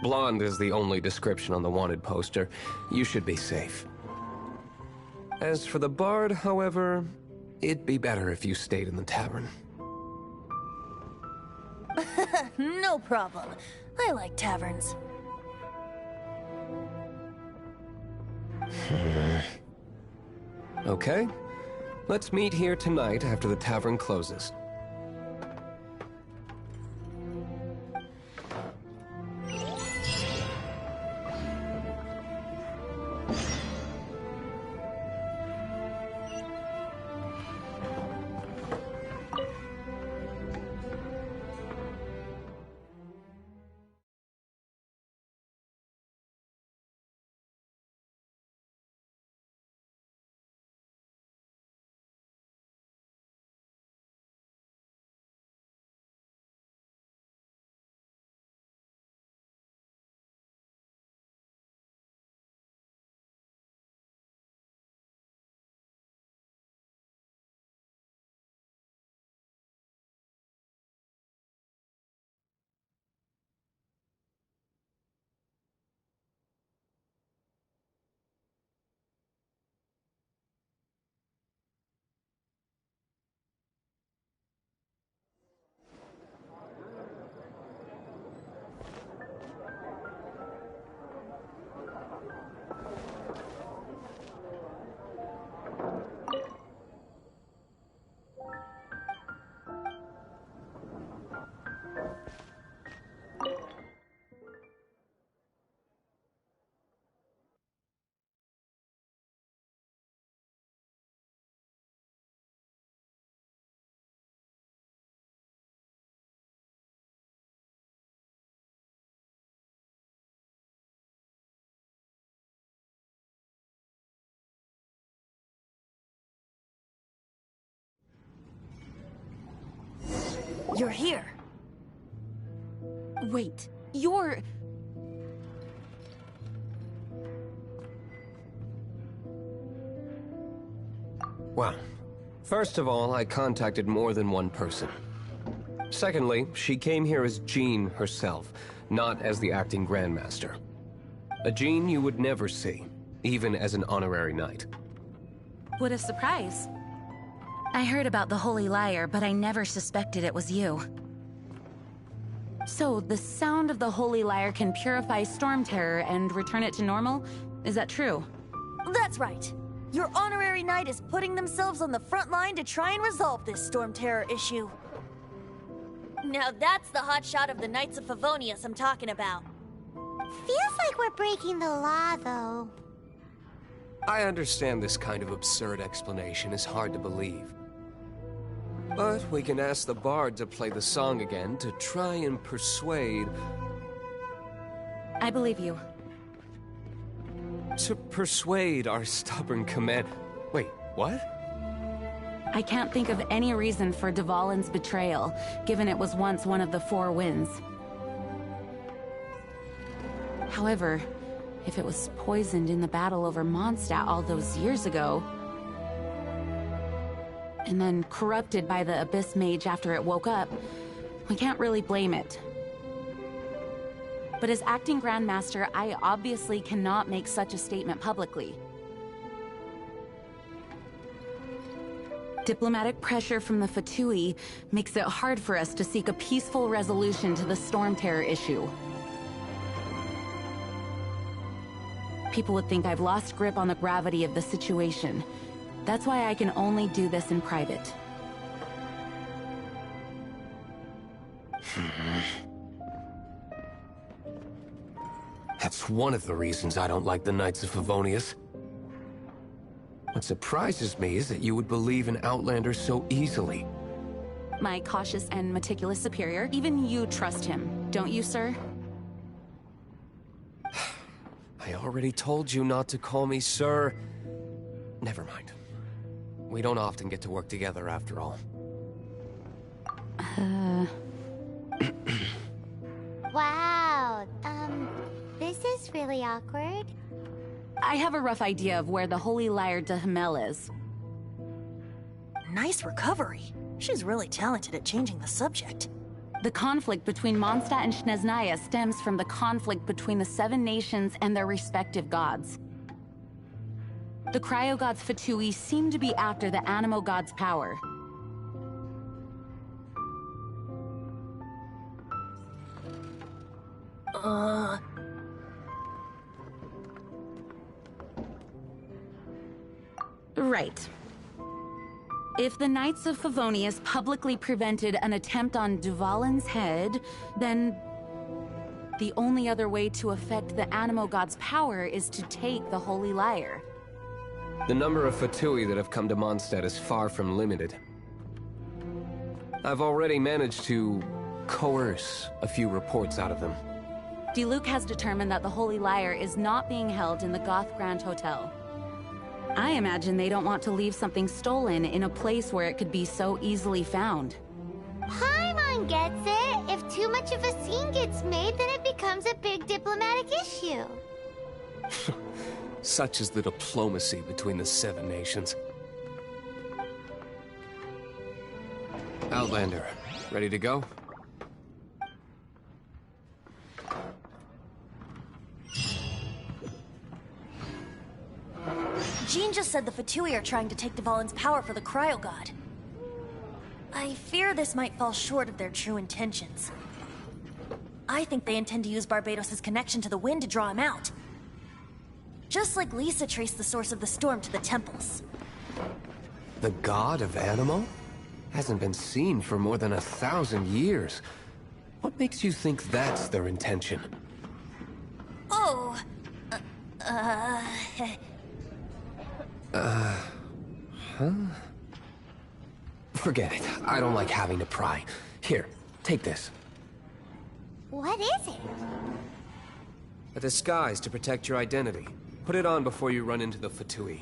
Blonde is the only description on the wanted poster. You should be safe. As for the Bard, however, it'd be better if you stayed in the tavern. No problem. I like taverns. Okay. Let's meet here tonight after the tavern closes. You're here. Wait, you're... Well, first of all, I contacted more than one person. Secondly, she came here as Jean herself, not as the acting Grandmaster. A Jean you would never see, even as an honorary knight. What a surprise. I heard about the Holy Liar, but I never suspected it was you. So, the sound of the Holy Liar can purify Storm Terror and return it to normal? Is that true? That's right. Your honorary knight is putting themselves on the front line to try and resolve this Storm Terror issue. Now that's the hotshot of the Knights of Favonius I'm talking about. Feels like we're breaking the law, though. I understand this kind of absurd explanation is hard to believe. But we can ask the bard to play the song again to try and persuade... I believe you. To persuade our stubborn command... Wait, what? I can't think of any reason for Dvalin's betrayal, given it was once one of the Four Winds. However, if it was poisoned in the battle over Mondstadt all those years ago, and then corrupted by the Abyss Mage after it woke up, we can't really blame it. But as acting Grandmaster, I obviously cannot make such a statement publicly. Diplomatic pressure from the Fatui makes it hard for us to seek a peaceful resolution to the Storm Terror issue. People would think I've lost grip on the gravity of the situation. That's why I can only do this in private. That's one of the reasons I don't like the Knights of Favonius. What surprises me is that you would believe in Outlander so easily. My cautious and meticulous superior, even you trust him, don't you, sir? I already told you not to call me sir. Never mind. We don't often get to work together after all. Wow, this is really awkward. I have a rough idea of where the Holy Liar de Himmel is. Nice recovery. She's really talented at changing the subject. The conflict between Mondstadt and Snezhnaya stems from the conflict between the Seven Nations and their respective gods. The Cryo-Gods Fatui seem to be after the Animo God's power. Right. If the Knights of Favonius publicly prevented an attempt on Dvalin's head, then the only other way to affect the Animo God's power is to take the Holy Liar. The number of Fatui that have come to Mondstadt is far from limited. I've already managed to coerce a few reports out of them. Diluc has determined that the Holy Liar is not being held in the Goth Grand Hotel. I imagine they don't want to leave something stolen in a place where it could be so easily found. Paimon gets it. If too much of a scene gets made, then it becomes a big diplomatic issue. Such is the diplomacy between the Seven Nations. Outlander, ready to go? Jean just said the Fatui are trying to take Dvalin's power for the Cryo-God. I fear this might fall short of their true intentions. I think they intend to use Barbados' connection to the wind to draw him out. Just like Lisa traced the source of the storm to the temples. The god of Animo? Hasn't been seen for more than 1,000 years. What makes you think that's their intention? Oh... Huh? Forget it. I don't like having to pry. Here, take this. What is it? A disguise to protect your identity. Put it on before you run into the Fatui.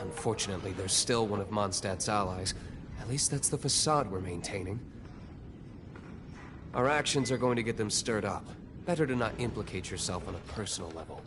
Unfortunately, there's still one of Mondstadt's allies. At least that's the facade we're maintaining. Our actions are going to get them stirred up. Better to not implicate yourself on a personal level.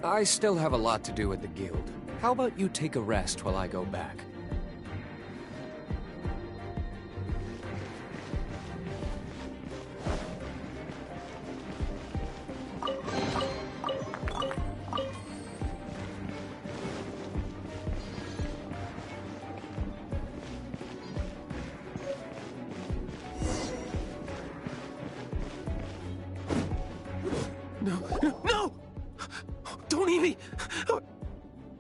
I still have a lot to do at the guild. How about you take a rest while I go back? No! Don't eat me!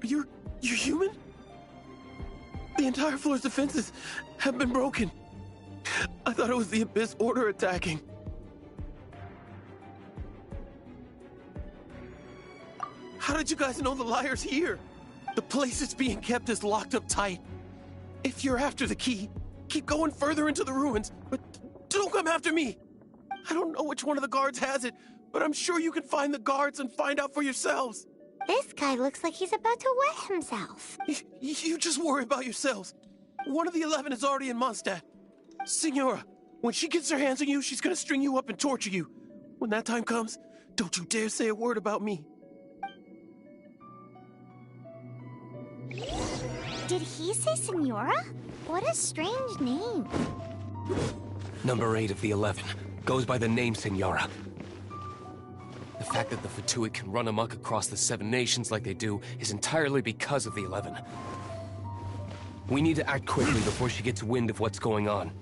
You're human? The entire floor's defenses have been broken. I thought it was the Abyss Order attacking. How did you guys know the liar's here? The place it's being kept is locked up tight. If you're after the key, keep going further into the ruins, but don't come after me. I don't know which one of the guards has it, but I'm sure you can find the guards and find out for yourselves. This guy looks like he's about to wet himself. You just worry about yourselves. One of the 11 is already in Mondstadt. Signora, when she gets her hands on you, she's gonna string you up and torture you. When that time comes, don't you dare say a word about me. Did he say Senora? What a strange name. Number 8 of the 11 goes by the name Senora. The fact that the Fatui can run amok across the 7 nations like they do is entirely because of the 11. We need to act quickly before she gets wind of what's going on.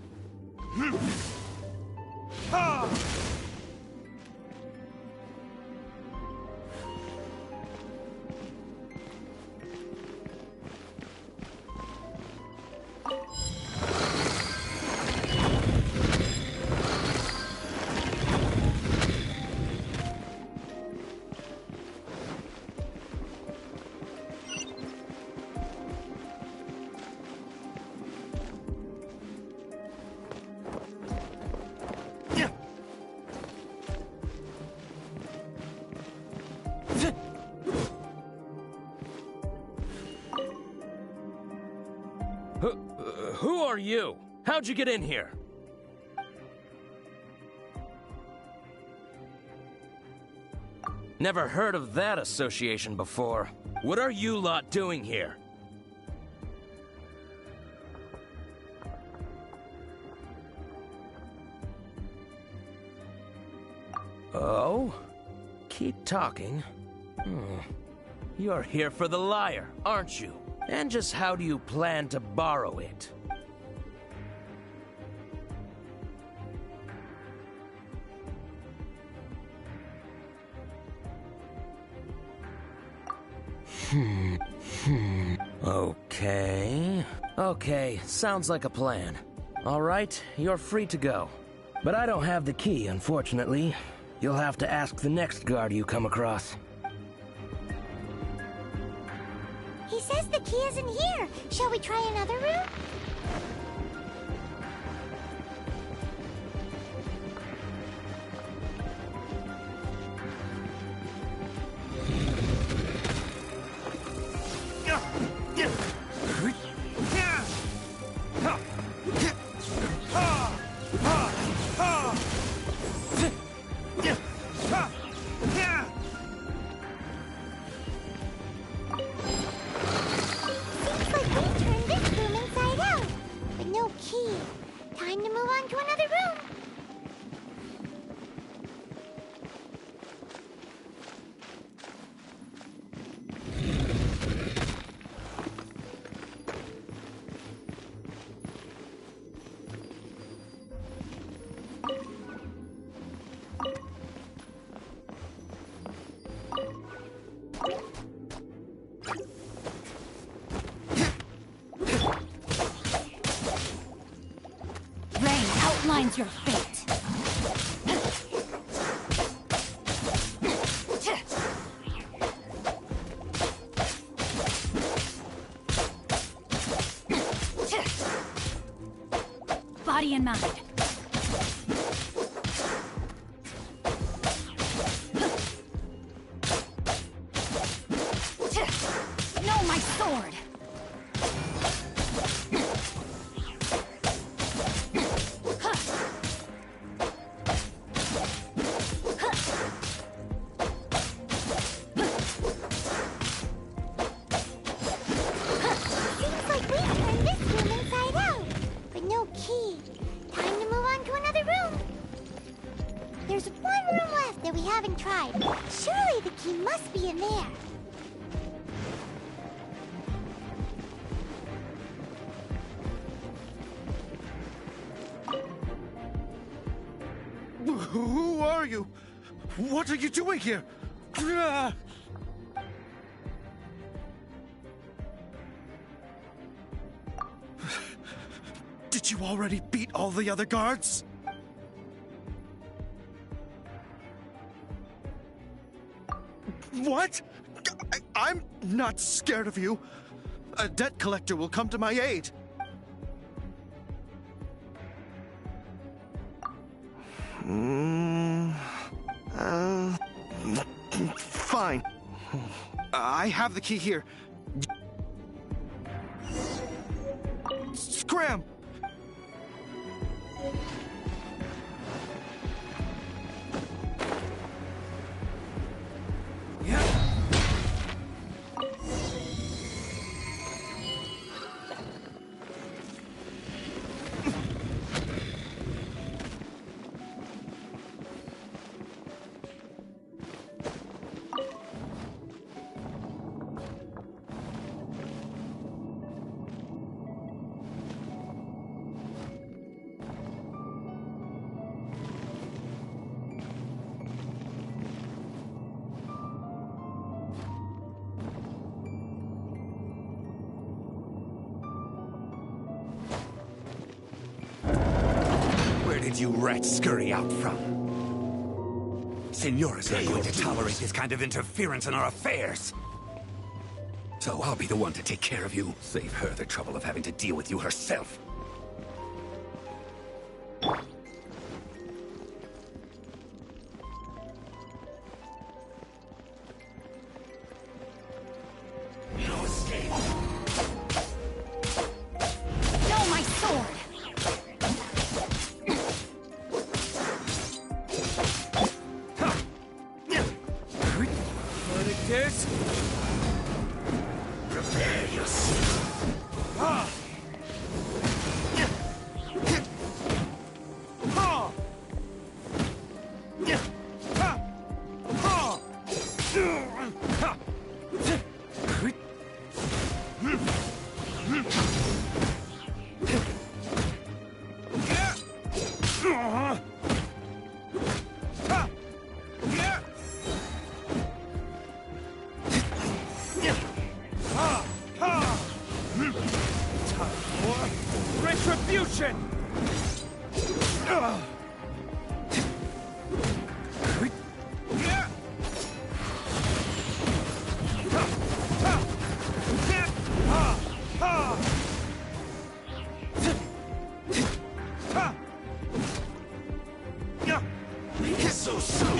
Who are you? How'd you get in here? Never heard of that association before. What are you lot doing here? Oh? Keep talking. You're here for the lyre, aren't you? And just how do you plan to borrow it? Okay, sounds like a plan. All right, you're free to go. But I don't have the key, unfortunately. You'll have to ask the next guard you come across. He says the key isn't here. Shall we try another room? outlines your fate. Body and mind. No, my sword! Seems like we turned this room inside out, but no key. Time to move on to another room. There's one room left that we haven't tried. Surely the key must be in there. Who are you? What are you doing here? Ah! Did you already beat all the other guards? What? I'm not scared of you. A debt collector will come to my aid. Fine. I have the key here. Scram! Where did you rats scurry out from? Senora's not going to tolerate this kind of interference in our affairs. So I'll be the one to take care of you. Save her the trouble of having to deal with you herself. No escape. No, my sword. This? Prepare yourself. Ah! Retribution! So soon!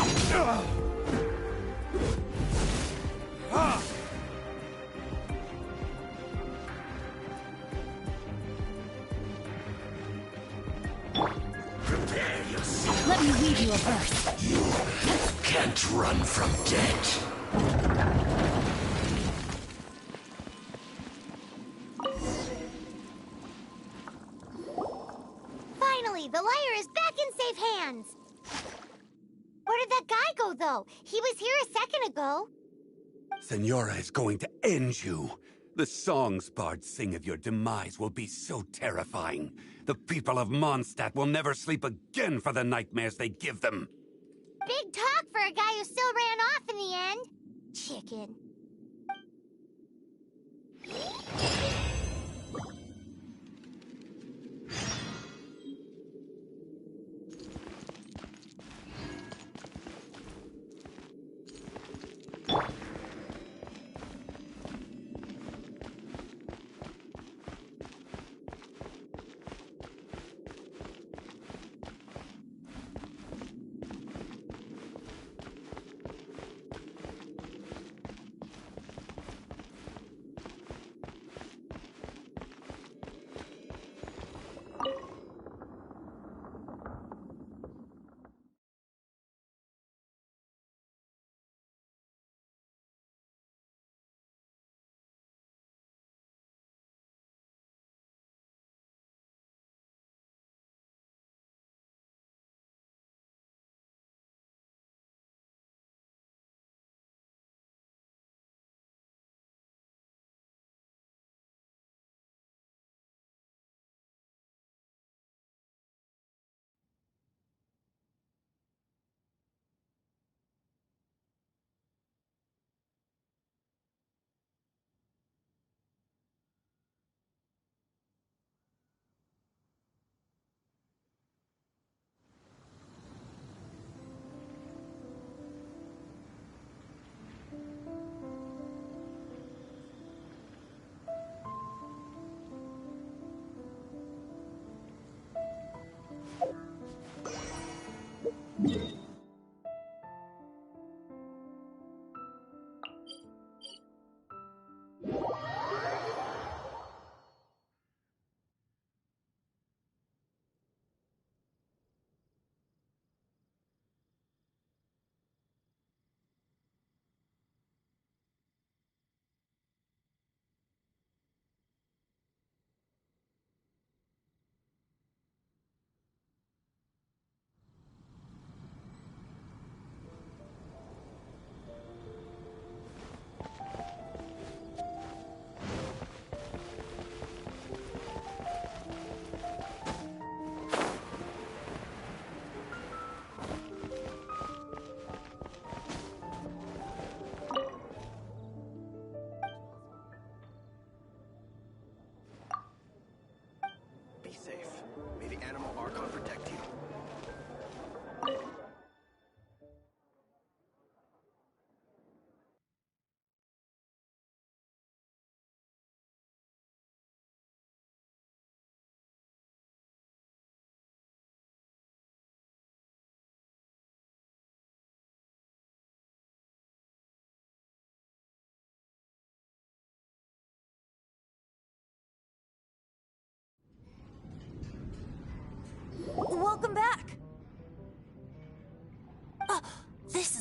Prepare yourself. Let me read you a verse. You can't run from death. Finally, the liar is back in safe hands. Where did that guy go, though? He was here a second ago. Senora is going to end you. The songs bards sing of your demise will be so terrifying. The people of Mondstadt will never sleep again for the nightmares they give them. Big talk for a guy who still ran off in the end. Chicken.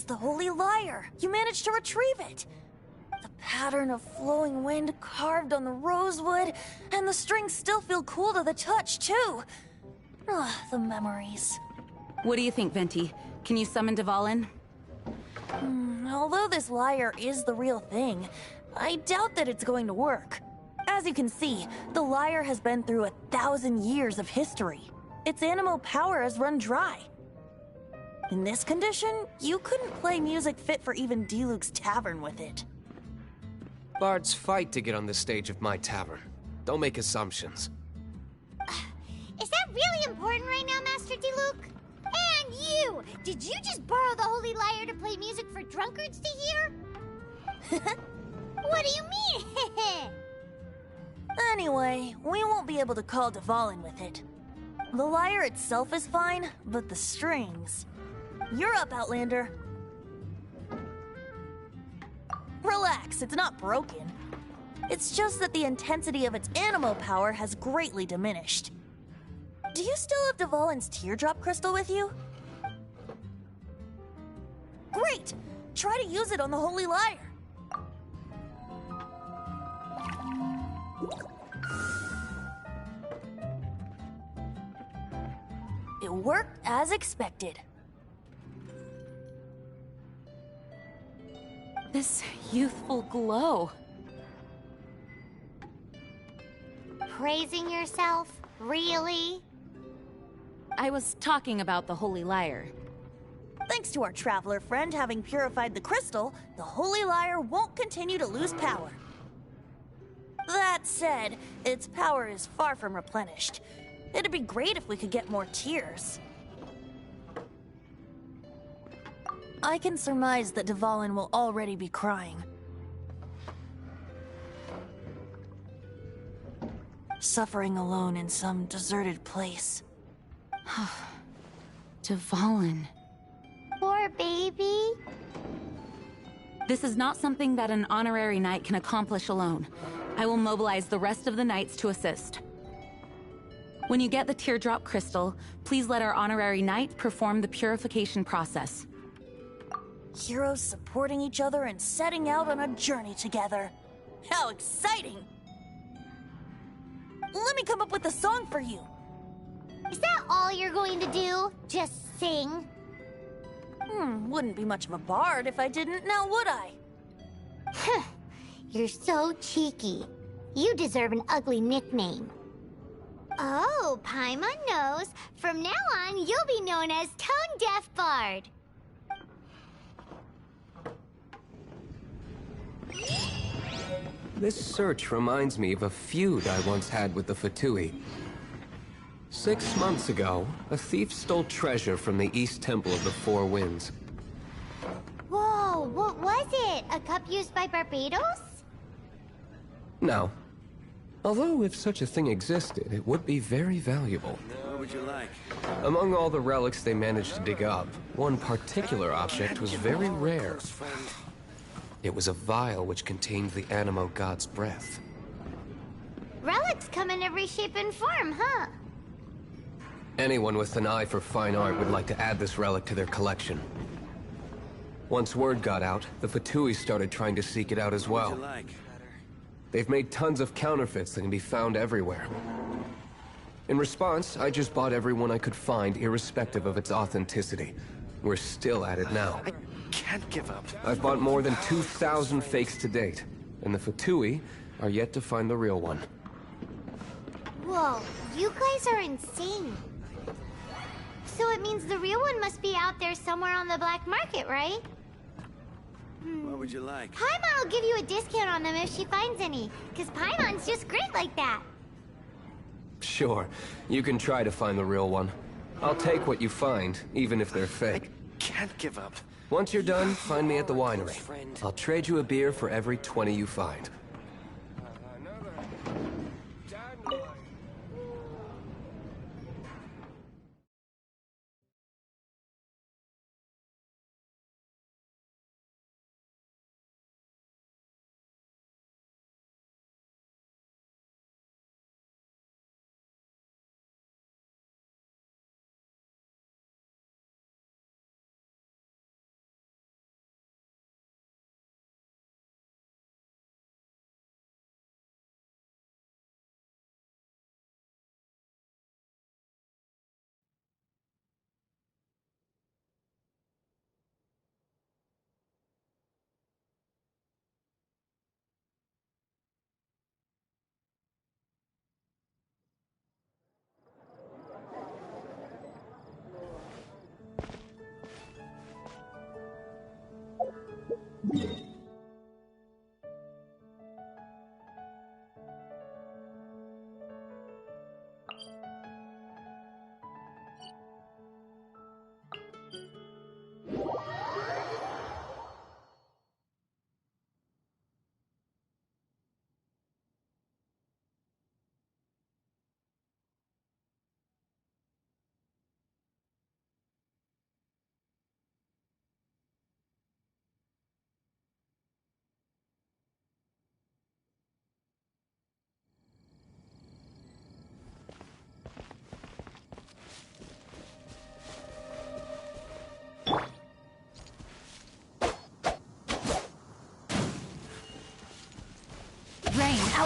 It's the Holy Lyre! You managed to retrieve it! The pattern of flowing wind carved on the rosewood, and the strings still feel cool to the touch, too! Ugh, the memories. What do you think, Venti? Can you summon Dvalin? Although this lyre is the real thing, I doubt that it's going to work. As you can see, the lyre has been through 1,000 years of history. Its animo power has run dry. In this condition, you couldn't play music fit for even Diluc's tavern with it. Bards fight to get on the stage of my tavern. Don't make assumptions. Is that really important right now, Master Diluc? And you! Did you just borrow the Holy Lyre to play music for drunkards to hear? What do you mean? Anyway, we won't be able to call Dvalin with it. The lyre itself is fine, but the strings... You're up, Outlander. Relax, it's not broken. It's just that the intensity of its animo power has greatly diminished. Do you still have Dvalin's teardrop crystal with you? Great! Try to use it on the Holy Lyre. It worked as expected. This youthful glow. Praising yourself? Really? I was talking about the Holy Lyre. Thanks to our traveler friend having purified the crystal, the Holy Lyre won't continue to lose power. That said, its power is far from replenished. It'd be great if we could get more tears. I can surmise that Dvalin will already be crying. Suffering alone in some deserted place. Dvalin. Poor baby. This is not something that an honorary knight can accomplish alone. I will mobilize the rest of the knights to assist. When you get the teardrop crystal, please let our honorary knight perform the purification process. Heroes supporting each other and setting out on a journey together. How exciting! Let me come up with a song for you. Is that all you're going to do? Just sing? Wouldn't be much of a bard if I didn't, now would I? You're so cheeky. You deserve an ugly nickname. Oh, Paimon knows. From now on, you'll be known as Tone Deaf Bard. This search reminds me of a feud I once had with the Fatui. 6 months ago, a thief stole treasure from the East Temple of the Four Winds. Whoa, what was it? A cup used by Barbados? No. Although if such a thing existed, it would be very valuable. What would you like? Among all the relics they managed to dig up, one particular object was very rare. It was a vial which contained the Animo God's breath. Relics come in every shape and form, huh? Anyone with an eye for fine art would like to add this relic to their collection. Once word got out, the Fatui started trying to seek it out as well. What would you like? They've made tons of counterfeits that can be found everywhere. In response, I just bought everyone I could find, irrespective of its authenticity. We're still at it now. I can't give up. I've bought more than 2,000 fakes to date, and the Fatui are yet to find the real one. Whoa, you guys are insane. So it means the real one must be out there somewhere on the black market, right? What would you like? Paimon will give you a discount on them if she finds any, because Paimon's just great like that. Sure, you can try to find the real one. I'll take what you find, even if they're fake. I can't give up. Once you're done, find me at the winery. I'll trade you a beer for every 20 you find.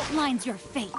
outlines your fate.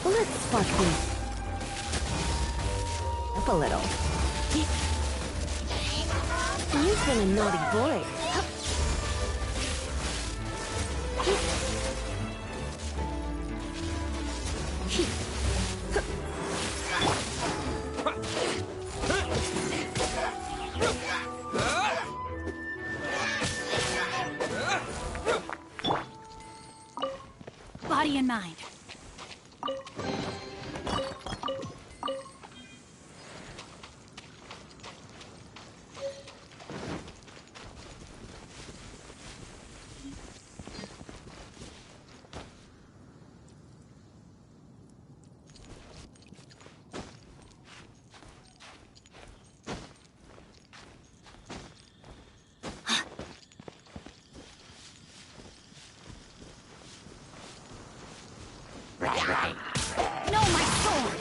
Let's spark things up a little. You've been a naughty boy. Body and mind. No, my sword!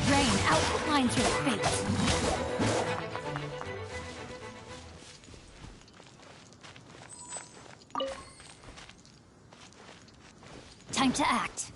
Rain outlines your fate. Time to act.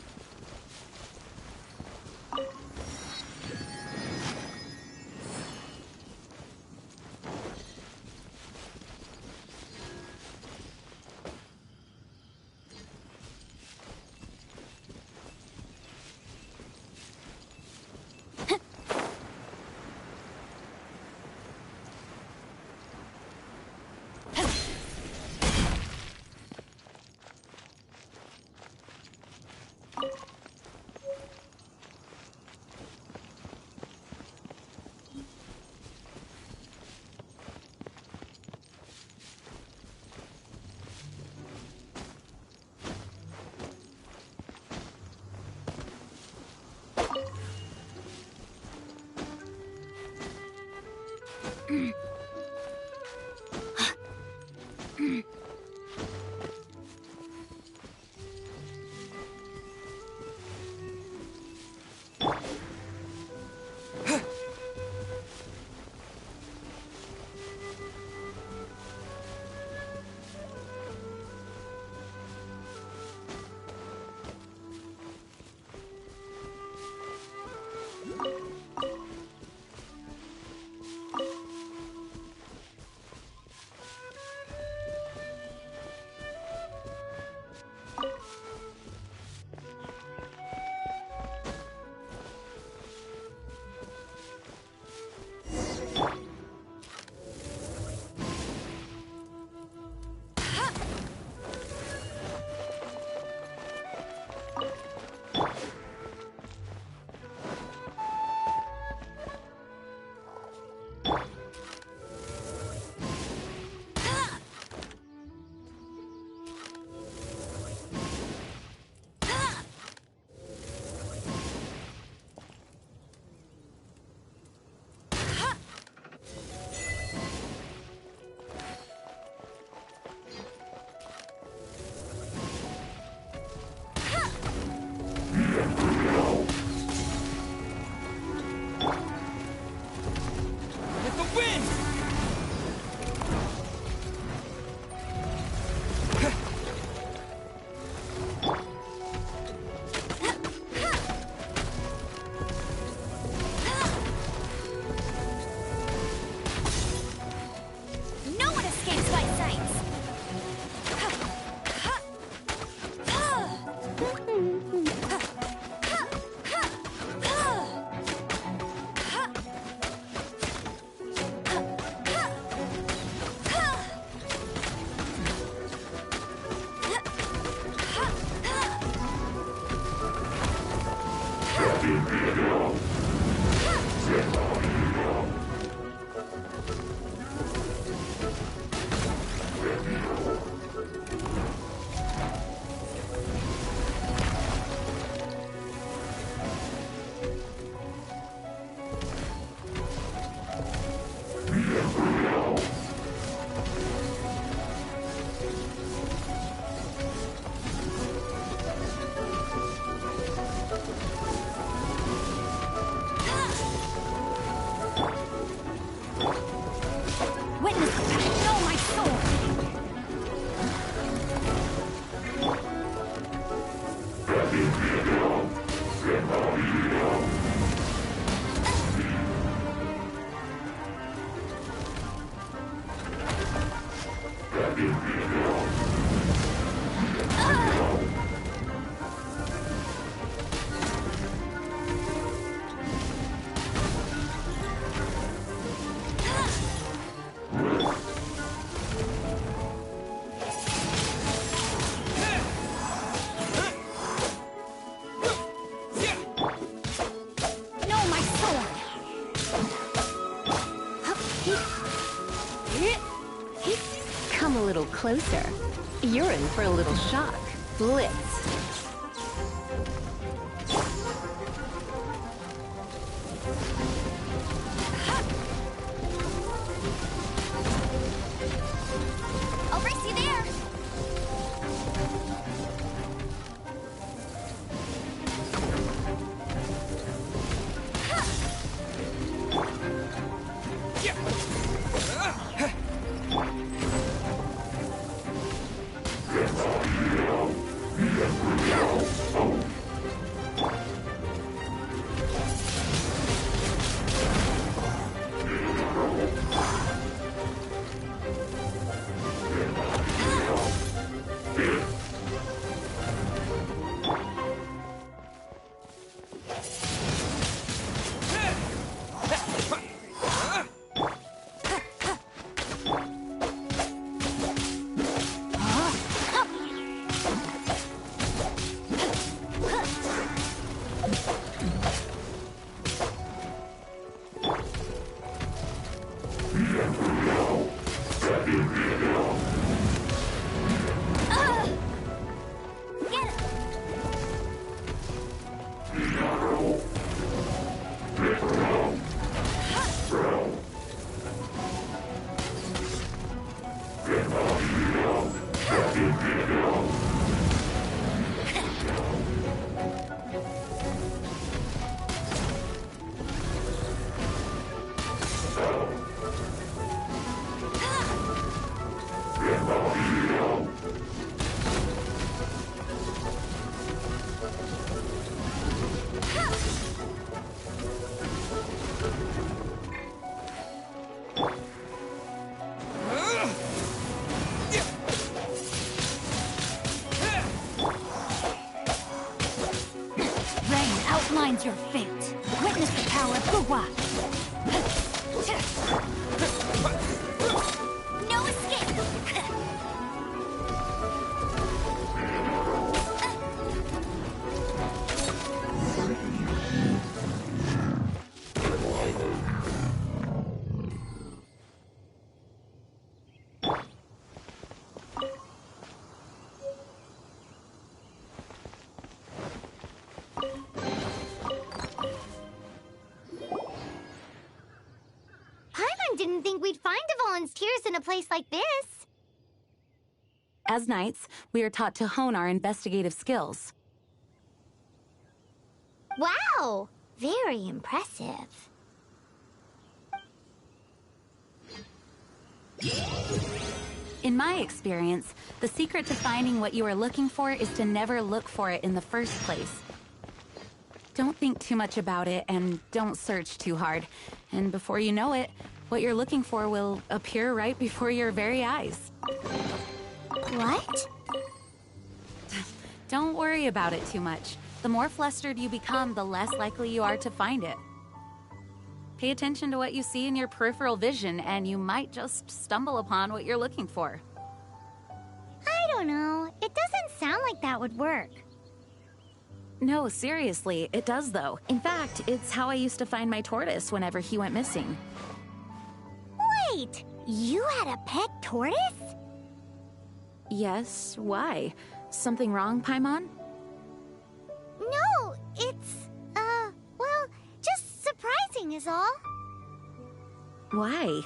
Come a little closer. You're in for a little shock. Blitz. I'll race you there. outlines your fate. Witness the power of Gugwa. No escape! Didn't think we'd find volunteers in a place like this. As knights, we are taught to hone our investigative skills. Wow! Very impressive. In my experience, the secret to finding what you are looking for is to never look for it in the first place. Don't think too much about it and don't search too hard. And before you know it, what you're looking for will appear right before your very eyes. What? Don't worry about it too much. The more flustered you become, the less likely you are to find it. Pay attention to what you see in your peripheral vision, and you might just stumble upon what you're looking for. I don't know. It doesn't sound like that would work. No, seriously, it does though. In fact, it's how I used to find my tortoise whenever he went missing. Wait! You had a pet tortoise? Yes, why? Something wrong, Paimon? No, it's, well, just surprising is all. Why?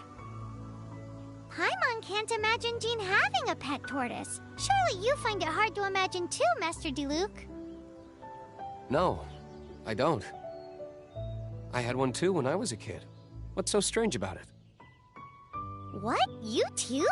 Paimon can't imagine Jean having a pet tortoise. Surely you find it hard to imagine too, Master Diluc. No, I don't. I had one too when I was a kid. What's so strange about it? What? You too?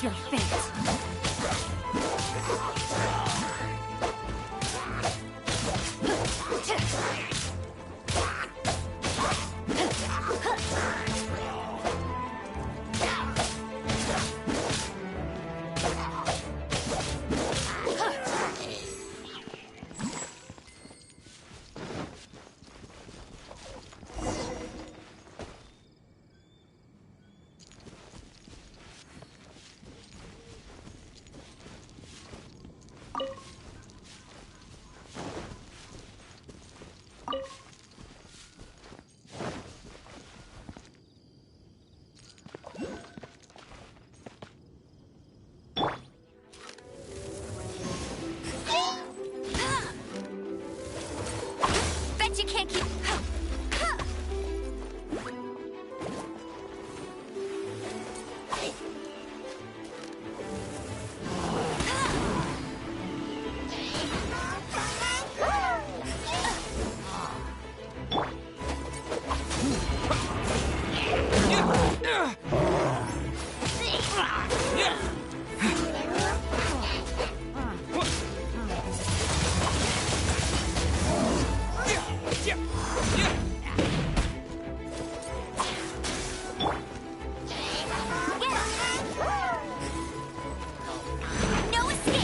your fate. Bet you can't keep... No escape!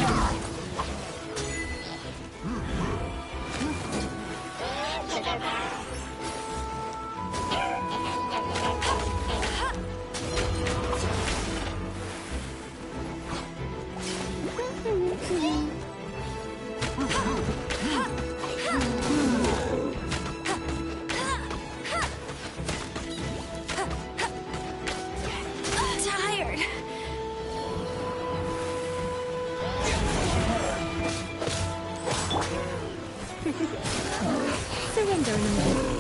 Tired. Surrender in a moment.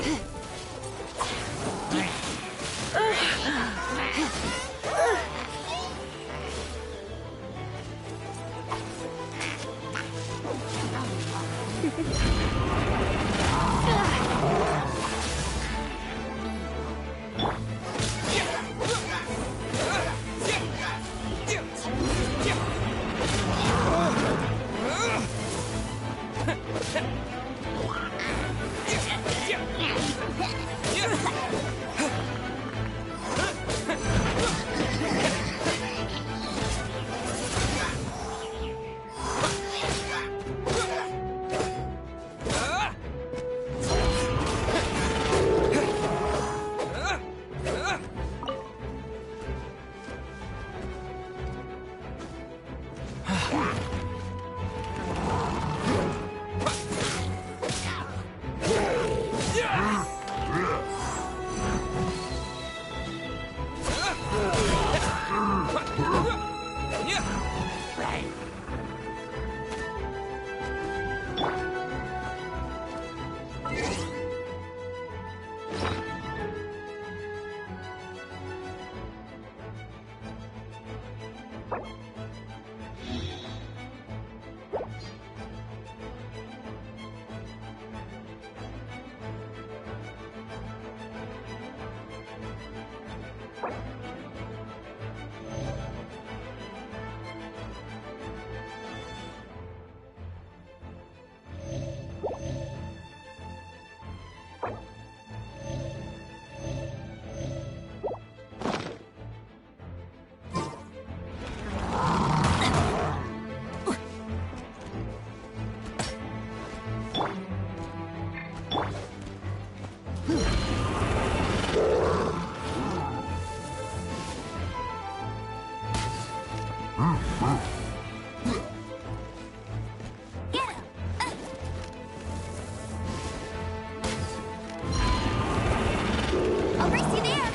I'll race you there.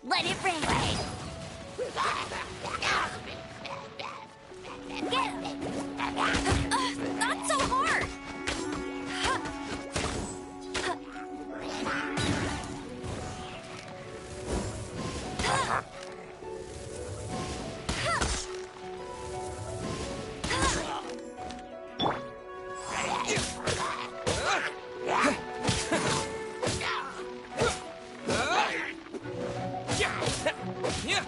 Let it rain. Not so hard. Yeah!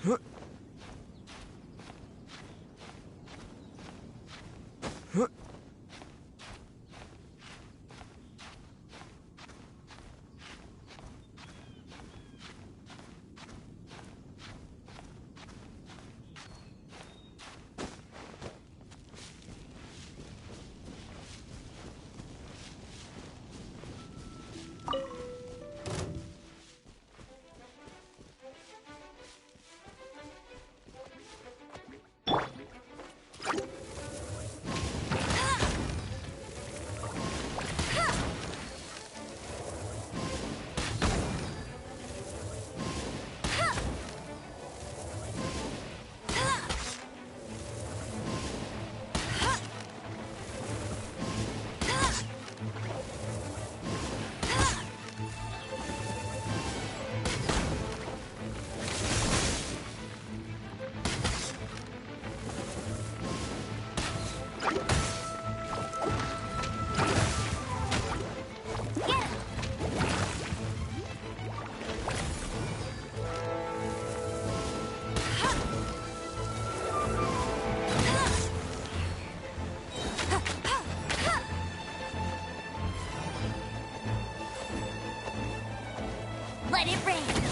Let it rain.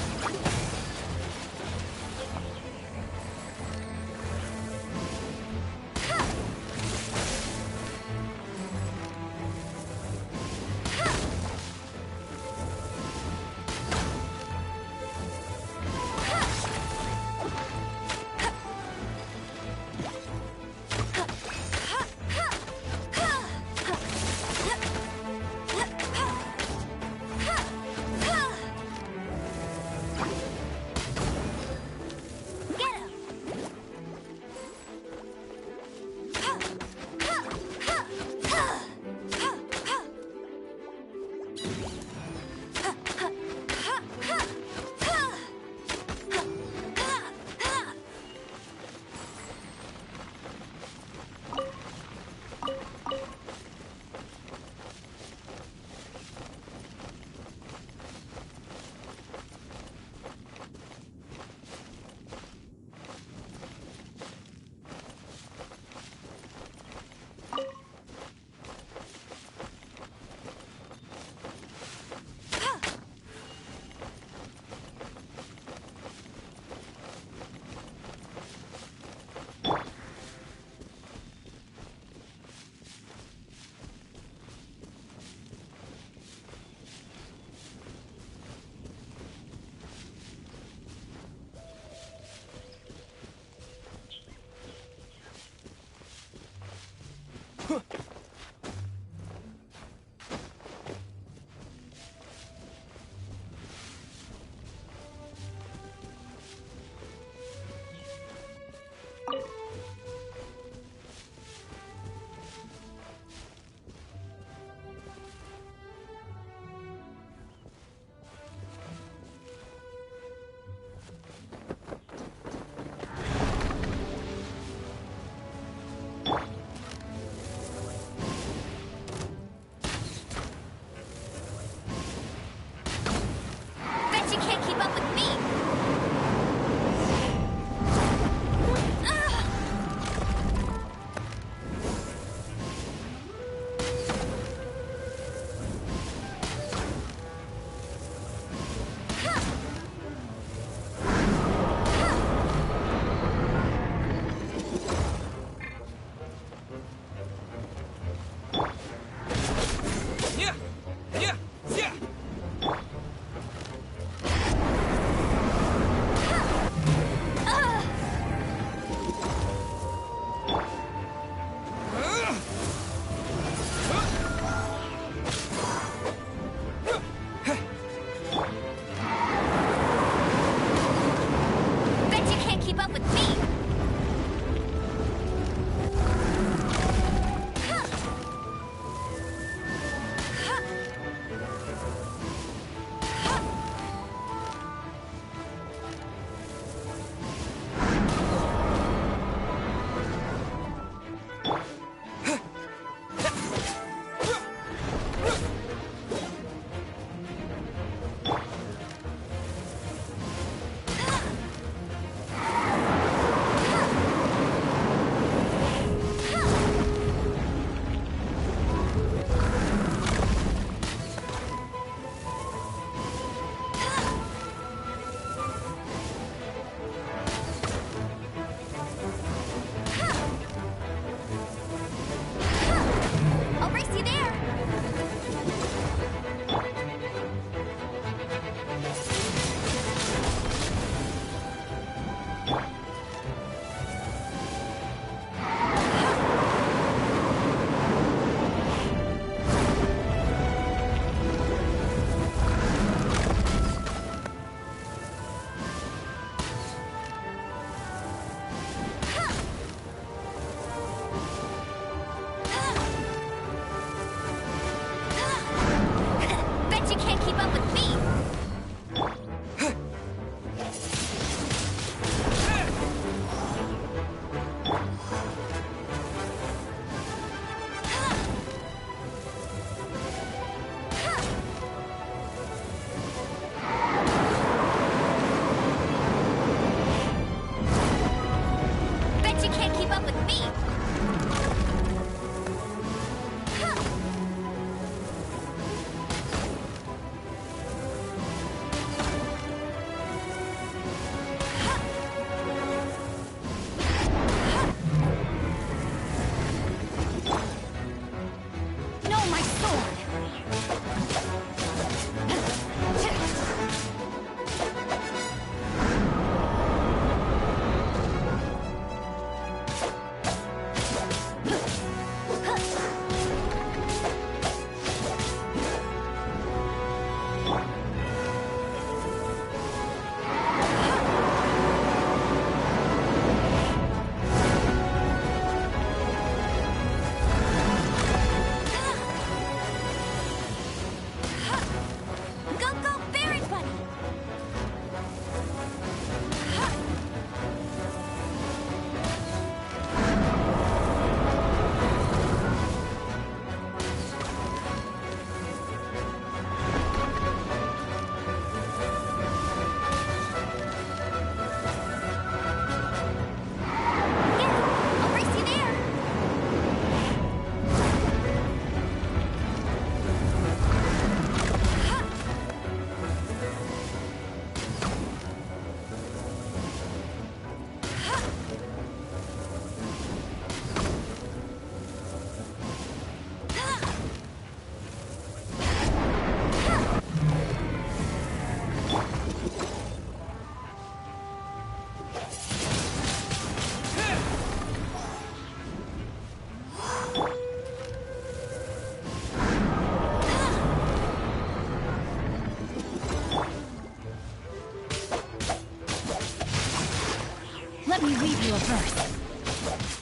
Let me read you a verse.